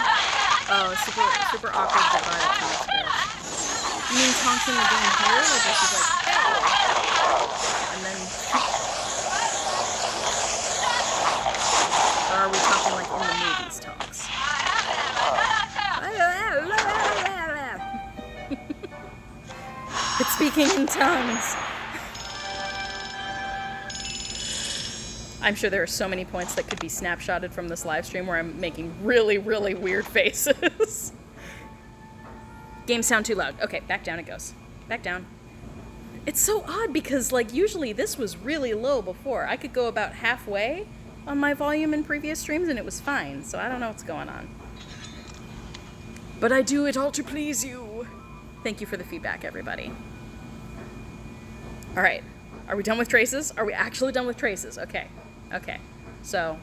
Oh, super awkward goodbye to Tonks there. You mean Tonks in the game here? Like she's like, hey! And then... Or are we talking like in the movies Tonks? It's speaking in tongues. I'm sure there are so many points that could be snapshotted from this live stream where I'm making really, really weird faces. Game sound too loud. Okay, back down it goes. Back down. It's so odd because, like, usually this was really low before. I could go about halfway on my volume in previous streams and it was fine, so I don't know what's going on. But I do it all to please you. Thank you for the feedback, everybody. All right, are we done with traces? Are we actually done with traces? Okay, okay. So,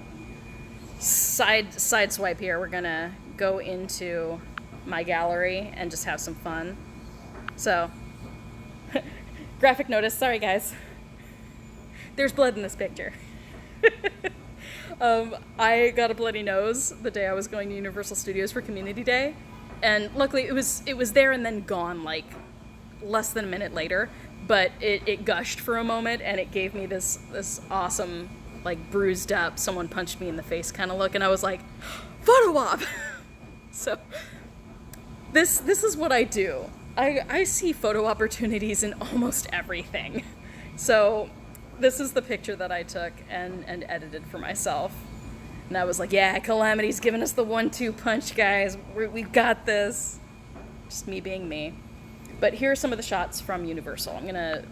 side swipe here. We're gonna go into my gallery and just have some fun. So, graphic notice. Sorry, guys. There's blood in this picture. I got a bloody nose the day I was going to Universal Studios for Community Day, and luckily it was there and then gone like less than a minute later. But it gushed for a moment, and it gave me this awesome, like, bruised up, someone punched me in the face kind of look, and I was like, photo op! So, this is what I do. I see photo opportunities in almost everything. So, this is the picture that I took and edited for myself. And I was like, yeah, Calamity's giving us the 1-2 punch, guys. We've got this. Just me being me. But here are some of the shots from Universal. I'm gonna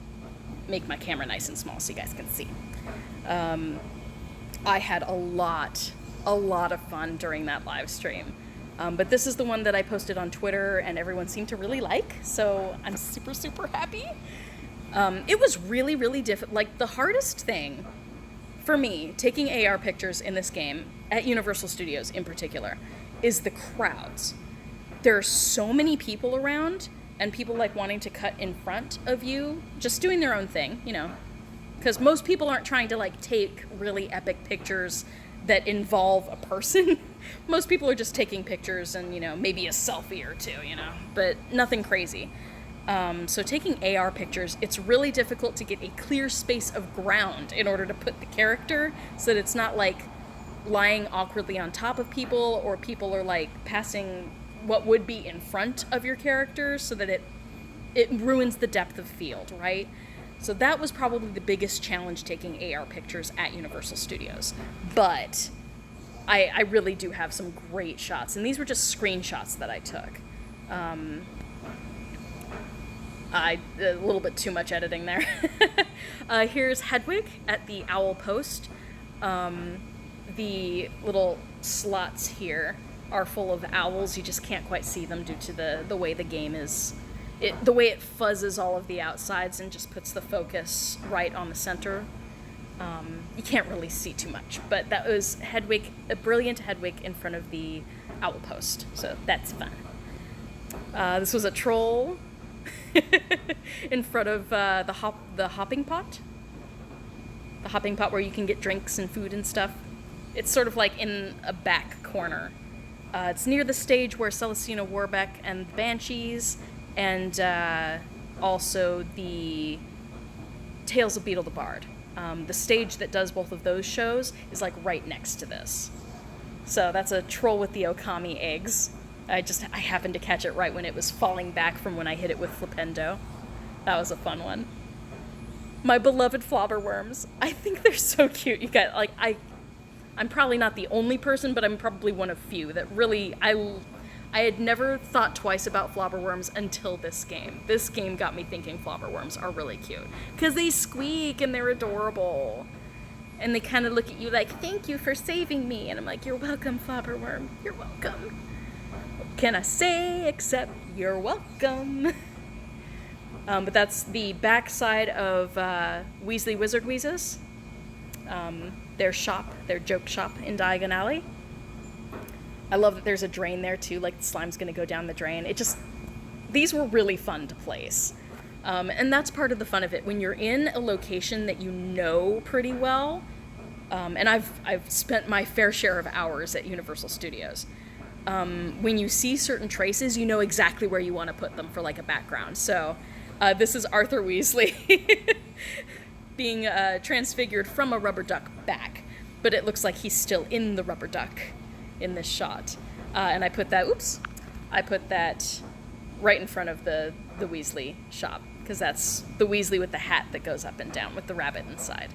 make my camera nice and small so you guys can see. I had a lot of fun during that live stream. But this is the one that I posted on Twitter and everyone seemed to really like, so I'm super, super happy. It was really, really difficult. Like, the hardest thing for me, taking AR pictures in this game, at Universal Studios in particular, is the crowds. There are so many people around, and people like wanting to cut in front of you, just doing their own thing, you know, because most people aren't trying to like take really epic pictures that involve a person. Most people are just taking pictures and, you know, maybe a selfie or two, you know, but nothing crazy. So taking AR pictures, it's really difficult to get a clear space of ground in order to put the character so that it's not like lying awkwardly on top of people, or people are like passing what would be in front of your character, so that it ruins the depth of field, right? So that was probably the biggest challenge taking AR pictures at Universal Studios. But I really do have some great shots, and these were just screenshots that I took. A little bit too much editing there. Here's Hedwig at the Owl Post. The little slots here are full of owls. You just can't quite see them due to the way the game is, the way it fuzzes all of the outsides and just puts the focus right on the center. You can't really see too much, but that was Hedwig, a brilliant Hedwig in front of the Owl Post, so that's fun. This was a troll in front of the hopping pot. The hopping pot where you can get drinks and food and stuff. It's sort of like in a back corner. It's near the stage where Celestina Warbeck and the Banshees, and also the Tales of Beetle the Bard. The stage that does both of those shows is like right next to this. So that's a troll with the Okami eggs. I happened to catch it right when it was falling back from when I hit it with Flipendo. That was a fun one. My beloved flobberworms. I think they're so cute. You guys, like, I'm probably not the only person, but I'm probably one of few that really, I had never thought twice about flobberworms until this game. This game got me thinking flobberworms are really cute. Because they squeak and they're adorable. And they kind of look at you like, thank you for saving me. And I'm like, you're welcome, flobberworm. You're welcome. What can I say except you're welcome? But that's the backside of Weasley Wizard Wheezes. Their shop, their joke shop in Diagon Alley. I love that there's a drain there too, like the slime's gonna go down the drain. These were really fun to place. And that's part of the fun of it. When you're in a location that you know pretty well, and I've spent my fair share of hours at Universal Studios. When you see certain traces, you know exactly where you want to put them for like a background. So this is Arthur Weasley being transfigured from a rubber duck back, but it looks like he's still in the rubber duck in this shot. And I put that right in front of the Weasley shop, because that's the Weasley with the hat that goes up and down with the rabbit inside.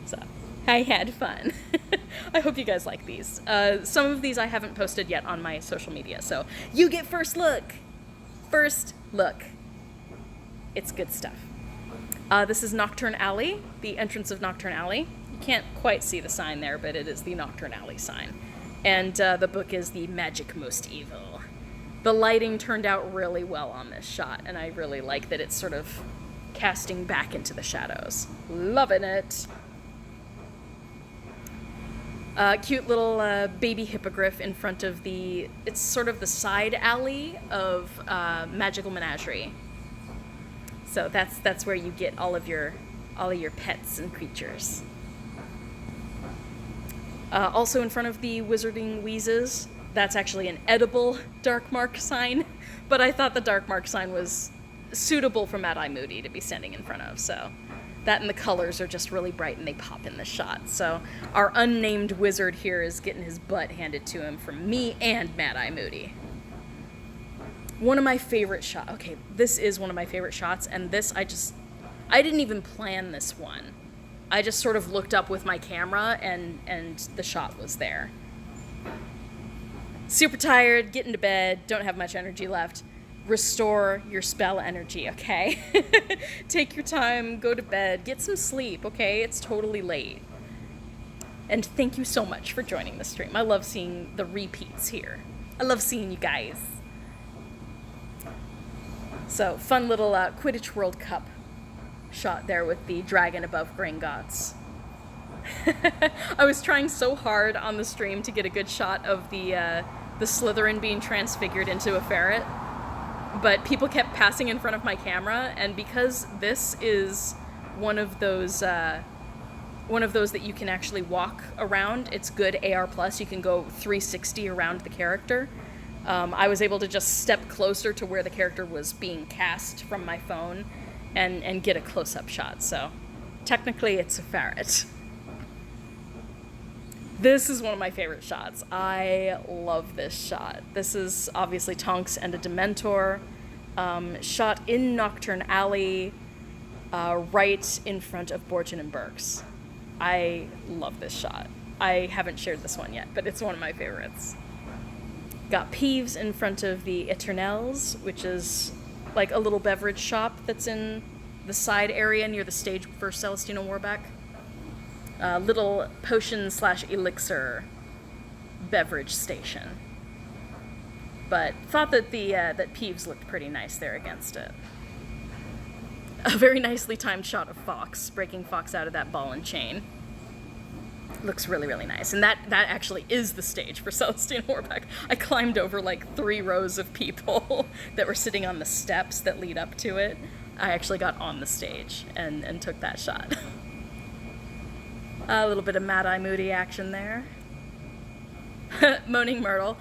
So I had fun. I hope you guys like these. Some of these I haven't posted yet on my social media, so you get first look. First look. It's good stuff. This is Nocturne Alley, the entrance of Nocturne Alley. You can't quite see the sign there, but it is the Nocturne Alley sign. And the book is The Magic Most Evil. The lighting turned out really well on this shot, and I really like that it's sort of casting back into the shadows. Loving it. Cute little baby hippogriff in front of it's sort of the side alley of Magical Menagerie. So that's where you get all of your pets and creatures. Also in front of the Wizarding Wheezes, that's actually an edible Dark Mark sign, but I thought the Dark Mark sign was suitable for Mad-Eye Moody to be standing in front of, so that and the colors are just really bright and they pop in the shot. So our unnamed wizard here is getting his butt handed to him from me and Mad-Eye Moody. One of my favorite shots. Okay, this is one of my favorite shots, and this I didn't even plan this one. I just sort of looked up with my camera and the shot was there. Super tired, get into bed, don't have much energy left. Restore your spell energy, okay? Take your time, go to bed, get some sleep, okay? It's totally late. And thank you so much for joining the stream. I love seeing the repeats here. I love seeing you guys. So, fun little Quidditch World Cup shot there with the dragon above Gringotts. I was trying so hard on the stream to get a good shot of the Slytherin being transfigured into a ferret, but people kept passing in front of my camera, and because this is one of those that you can actually walk around, it's good AR+, you can go 360 around the character. I was able to just step closer to where the character was being cast from my phone and get a close-up shot, so technically it's a ferret. This is one of my favorite shots. I love this shot. This is obviously Tonks and a Dementor, shot in Nocturne Alley, right in front of Borgin and Burks. I love this shot. I haven't shared this one yet, but it's one of my favorites. Got Peeves in front of the Eternels, which is like a little beverage shop that's in the side area near the stage for Celestina Warbeck. Little potion/elixir beverage station. But thought that that Peeves looked pretty nice there against it. A very nicely timed shot of Fox, breaking Fox out of that ball and chain. Looks really, really nice. And that actually is the stage for Celestina Warbeck. I climbed over like 3 rows of people that were sitting on the steps that lead up to it. I actually got on the stage and took that shot. A little bit of Mad-Eye Moody action there. Moaning Myrtle.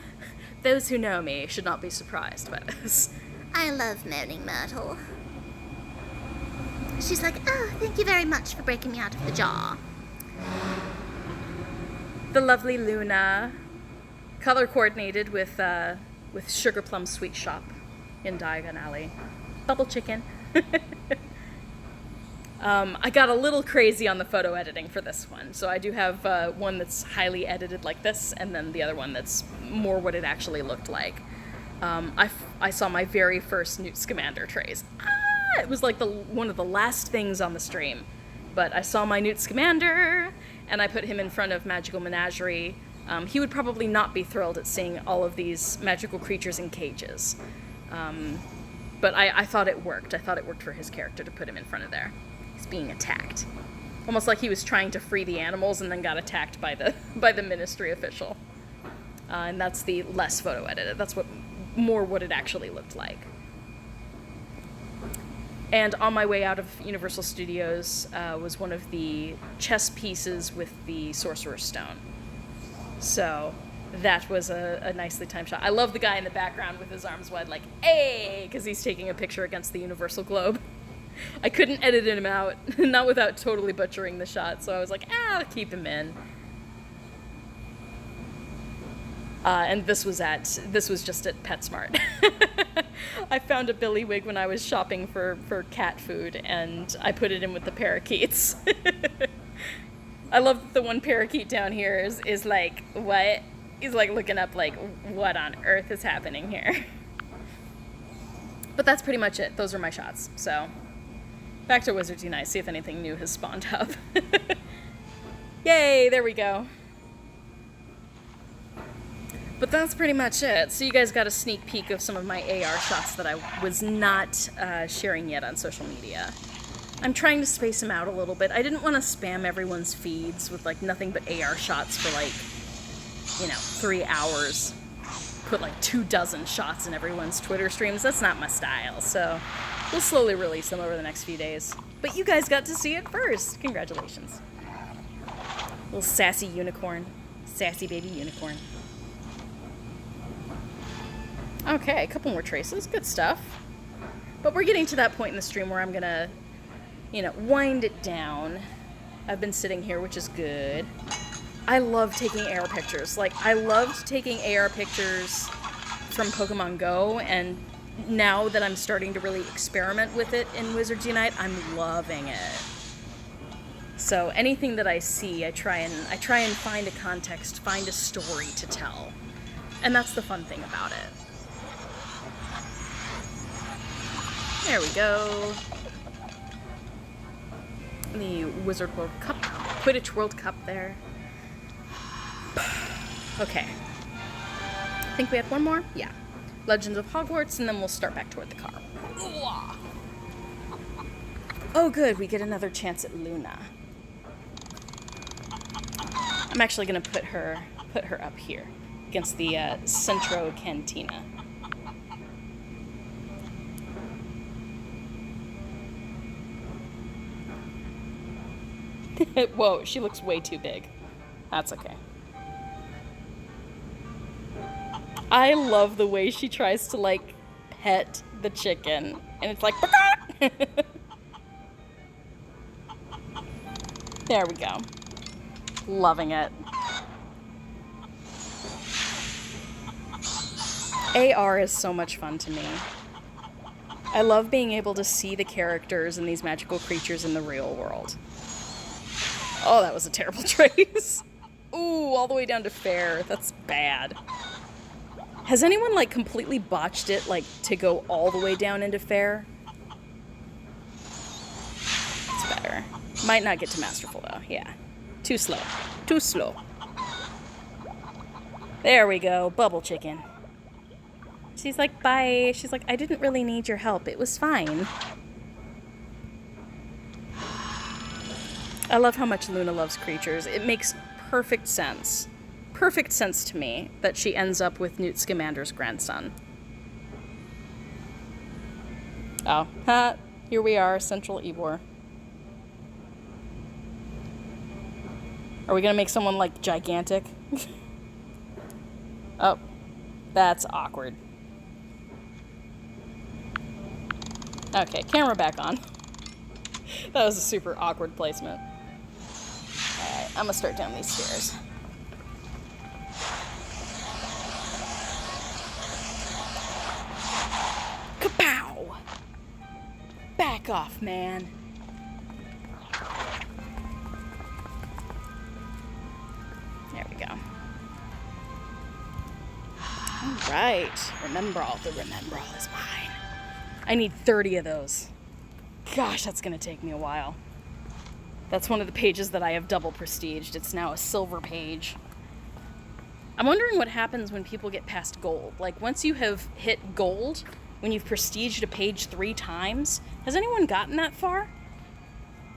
Those who know me should not be surprised by this. I love Moaning Myrtle. She's like, oh, thank you very much for breaking me out of the jar. The lovely Luna, color coordinated with Sugar Plum Sweet Shop in Diagon Alley. Bubble chicken. I got a little crazy on the photo editing for this one, so I do have one that's highly edited like this, and then the other one that's more what it actually looked like. I saw my very first Newt Scamander trays. It was like one of the last things on the stream, but I saw my Newt Scamander, and I put him in front of Magical Menagerie. He would probably not be thrilled at seeing all of these magical creatures in cages. But I thought it worked. I thought it worked for his character to put him in front of there. He's being attacked. Almost like he was trying to free the animals and then got attacked by the ministry official. And that's the less photo edited. That's what it actually looked like. And on my way out of Universal Studios was one of the chess pieces with the Sorcerer's Stone. So that was a nicely timed shot. I love the guy in the background with his arms wide, like, hey, because he's taking a picture against the Universal Globe. I couldn't edit him out, not without totally butchering the shot, so I was like, I'll keep him in. And this was just at PetSmart. I found a billy wig when I was shopping for cat food, and I put it in with the parakeets. I love that the one parakeet down here is like, what? He's like looking up like, what on earth is happening here? But that's pretty much it. Those are my shots. So back to Wizards Unite, see if anything new has spawned up. Yay, there we go. But that's pretty much it. So you guys got a sneak peek of some of my AR shots that I was not sharing yet on social media. I'm trying to space them out a little bit. I didn't want to spam everyone's feeds with like nothing but AR shots for like, 3 hours. Put like 24 shots in everyone's Twitter streams. That's not my style. So we'll slowly release them over the next few days. But you guys got to see it first. Congratulations. Little sassy unicorn. Sassy baby unicorn. Okay, a couple more traces. Good stuff. But we're getting to that point in the stream where I'm gonna, wind it down. I've been sitting here, which is good. I love taking AR pictures. Like, I loved taking AR pictures from Pokemon Go, and now that I'm starting to really experiment with it in Wizards Unite, I'm loving it. So anything that I see, I try and find a context, find a story to tell. And that's the fun thing about it. There we go. The Wizard World Cup, Quidditch World Cup there. Okay. I think we had one more? Yeah. Legends of Hogwarts, and then we'll start back toward the car. Oh good, we get another chance at Luna. I'm actually gonna put her up here against the Centro Cantina. Whoa, she looks way too big. That's okay. I love the way she tries to, like, pet the chicken. And it's like, there we go. Loving it. AR is so much fun to me. I love being able to see the characters and these magical creatures in the real world. Oh, that was a terrible trace. Ooh, all the way down to fair. That's bad. Has anyone, like, completely botched it, like, to go all the way down into fair? It's better. Might not get to masterful, though. Yeah. Too slow. Too slow. There we go. Bubble chicken. She's like, bye. She's like, I didn't really need your help. It was fine. I love how much Luna loves creatures. It makes perfect sense. Perfect sense to me that she ends up with Newt Scamander's grandson. Oh, here we are, Central Ybor. Are we gonna make someone, like, gigantic? Oh, that's awkward. Okay, camera back on. That was a super awkward placement. Alright, I'm gonna start down these stairs. Kapow! Back off, man. There we go. Alright. Remembrall. The Remembrall is mine. I need 30 of those. Gosh, that's gonna take me a while. That's one of the pages that I have double prestiged. It's now a silver page. I'm wondering what happens when people get past gold. Like, once you have hit gold, when you've prestiged a page 3 times. Has anyone gotten that far?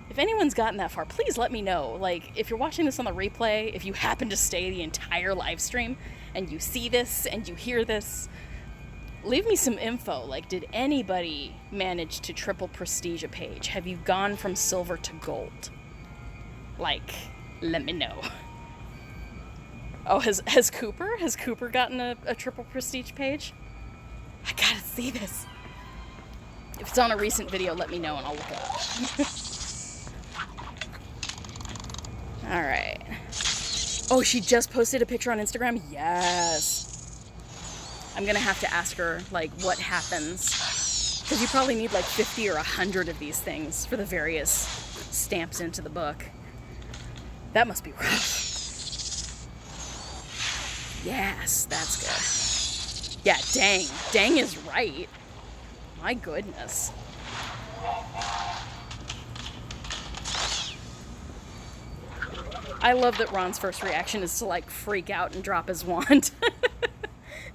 If anyone's gotten that far, please let me know. Like, if you're watching this on the replay, if you happen to stay the entire live stream and you see this and you hear this, leave me some info. Like, did anybody manage to triple prestige a page? Have you gone from silver to gold? Like, let me know. Oh, has Cooper gotten a triple prestige page? I gotta see this. If it's on a recent video, let me know and I'll look it up. Alright. Oh, she just posted a picture on Instagram? Yes. I'm gonna have to ask her, like, what happens. Because you probably need like 50 or 100 of these things for the various stamps into the book. That must be rough. Yes, that's good. Yeah, dang. Dang is right. My goodness. I love that Ron's first reaction is to, like, freak out and drop his wand.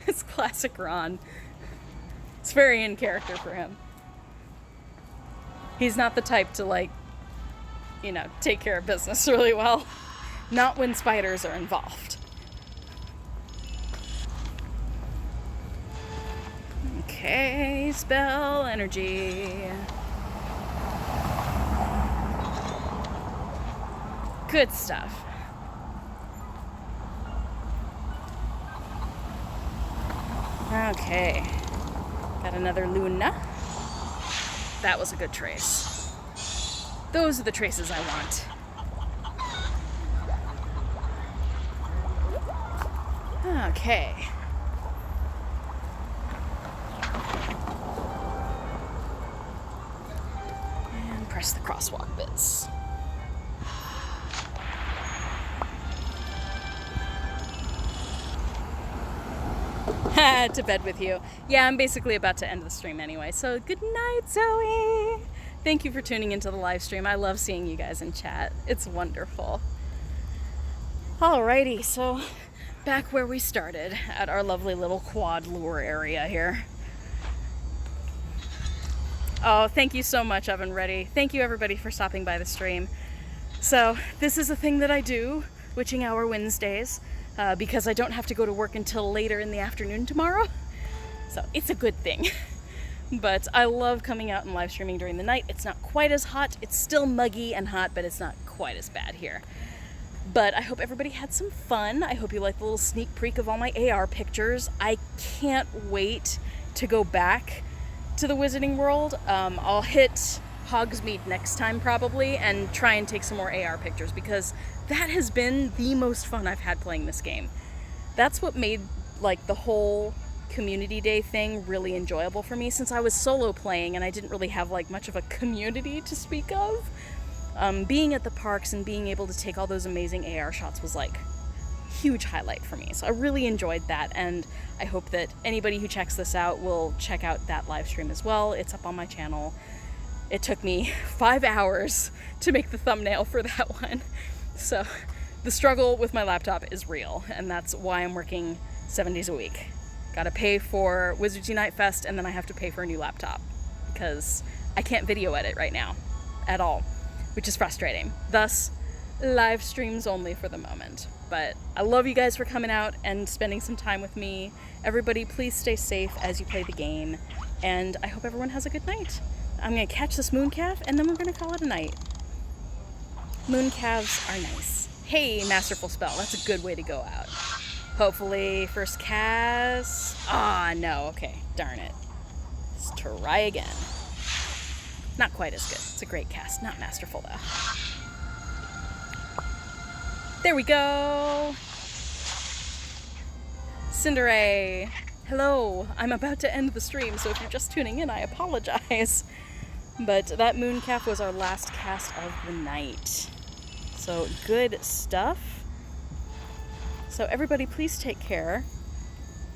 It's classic Ron. It's very in character for him. He's not the type to, like, you know, take care of business really well. Not when spiders are involved. Okay, spell energy. Good stuff. Okay. Got another Luna. That was a good trace. Those are the traces I want. Okay. And press the crosswalk bits. To bed with you. Yeah, I'm basically about to end the stream anyway, so good night, Zoe! Thank you for tuning into the live stream. I love seeing you guys in chat. It's wonderful. Alrighty, so back where we started, at our lovely little quad lure area here. Oh, thank you so much, Oven Ready. Thank you everybody for stopping by the stream. So, this is a thing that I do, Witching Hour Wednesdays. Because I don't have to go to work until later in the afternoon tomorrow. So it's a good thing. But I love coming out and live streaming during the night. It's not quite as hot. It's still muggy and hot, but it's not quite as bad here. But I hope everybody had some fun. I hope you liked the little sneak peek of all my AR pictures. I can't wait to go back to the Wizarding World. I'll hit Hogsmeade next time probably and try and take some more AR pictures because that has been the most fun I've had playing this game. That's what made, like, the whole community day thing really enjoyable for me, since I was solo playing and I didn't really have, like, much of a community to speak of. Being at the parks and being able to take all those amazing AR shots was, like, a huge highlight for me. So I really enjoyed that, and I hope that anybody who checks this out will check out that live stream as well. It's up on my channel. It took me 5 hours to make the thumbnail for that one. So the struggle with my laptop is real, and that's why I'm working 7 days a week. Gotta pay for Wizards Unite Fest, and then I have to pay for a new laptop because I can't video edit right now at all, which is frustrating. Thus, live streams only for the moment. But I love you guys for coming out and spending some time with me. Everybody, please stay safe as you play the game, and I hope everyone has a good night. I'm gonna catch this mooncalf, and then we're gonna call it a night. Mooncalves are nice. Hey, Masterful Spell, that's a good way to go out. Hopefully, first cast... Ah, no, okay, darn it. Let's try again. Not quite as good. It's a great cast, not masterful though. There we go! Cinderace! Hello, I'm about to end the stream, so if you're just tuning in, I apologize. But that mooncalf was our last cast of the night. So, good stuff. So everybody, please take care.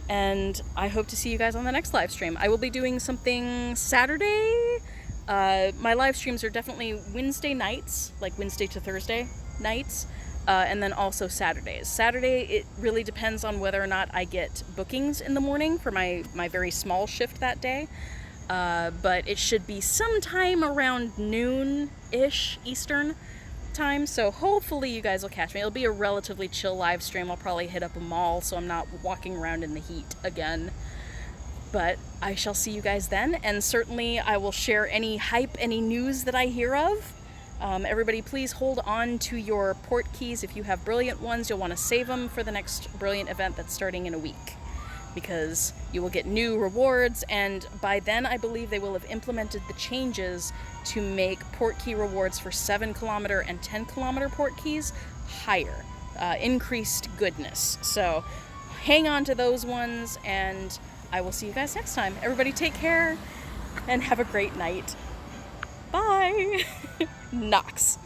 And I hope to see you guys on the next live stream. I will be doing something Saturday. My live streams are definitely Wednesday nights, like Wednesday to Thursday nights. and then also Saturdays. Saturday, it really depends on whether or not I get bookings in the morning for my very small shift that day. But it should be sometime around noon-ish Eastern time, so hopefully you guys will catch me. It'll be a relatively chill live stream. I'll probably hit up a mall so I'm not walking around in the heat again. But I shall see you guys then, and certainly I will share any hype, any news that I hear of. Everybody, please hold on to your port keys. If you have brilliant ones, you'll want to save them for the next brilliant event that's starting in a week, because you will get new rewards, and by then I believe they will have implemented the changes to make port key rewards for 7-kilometer and 10-kilometer port keys higher, increased goodness. So hang on to those ones, and I will see you guys next time. Everybody take care and have a great night. Bye! Knox.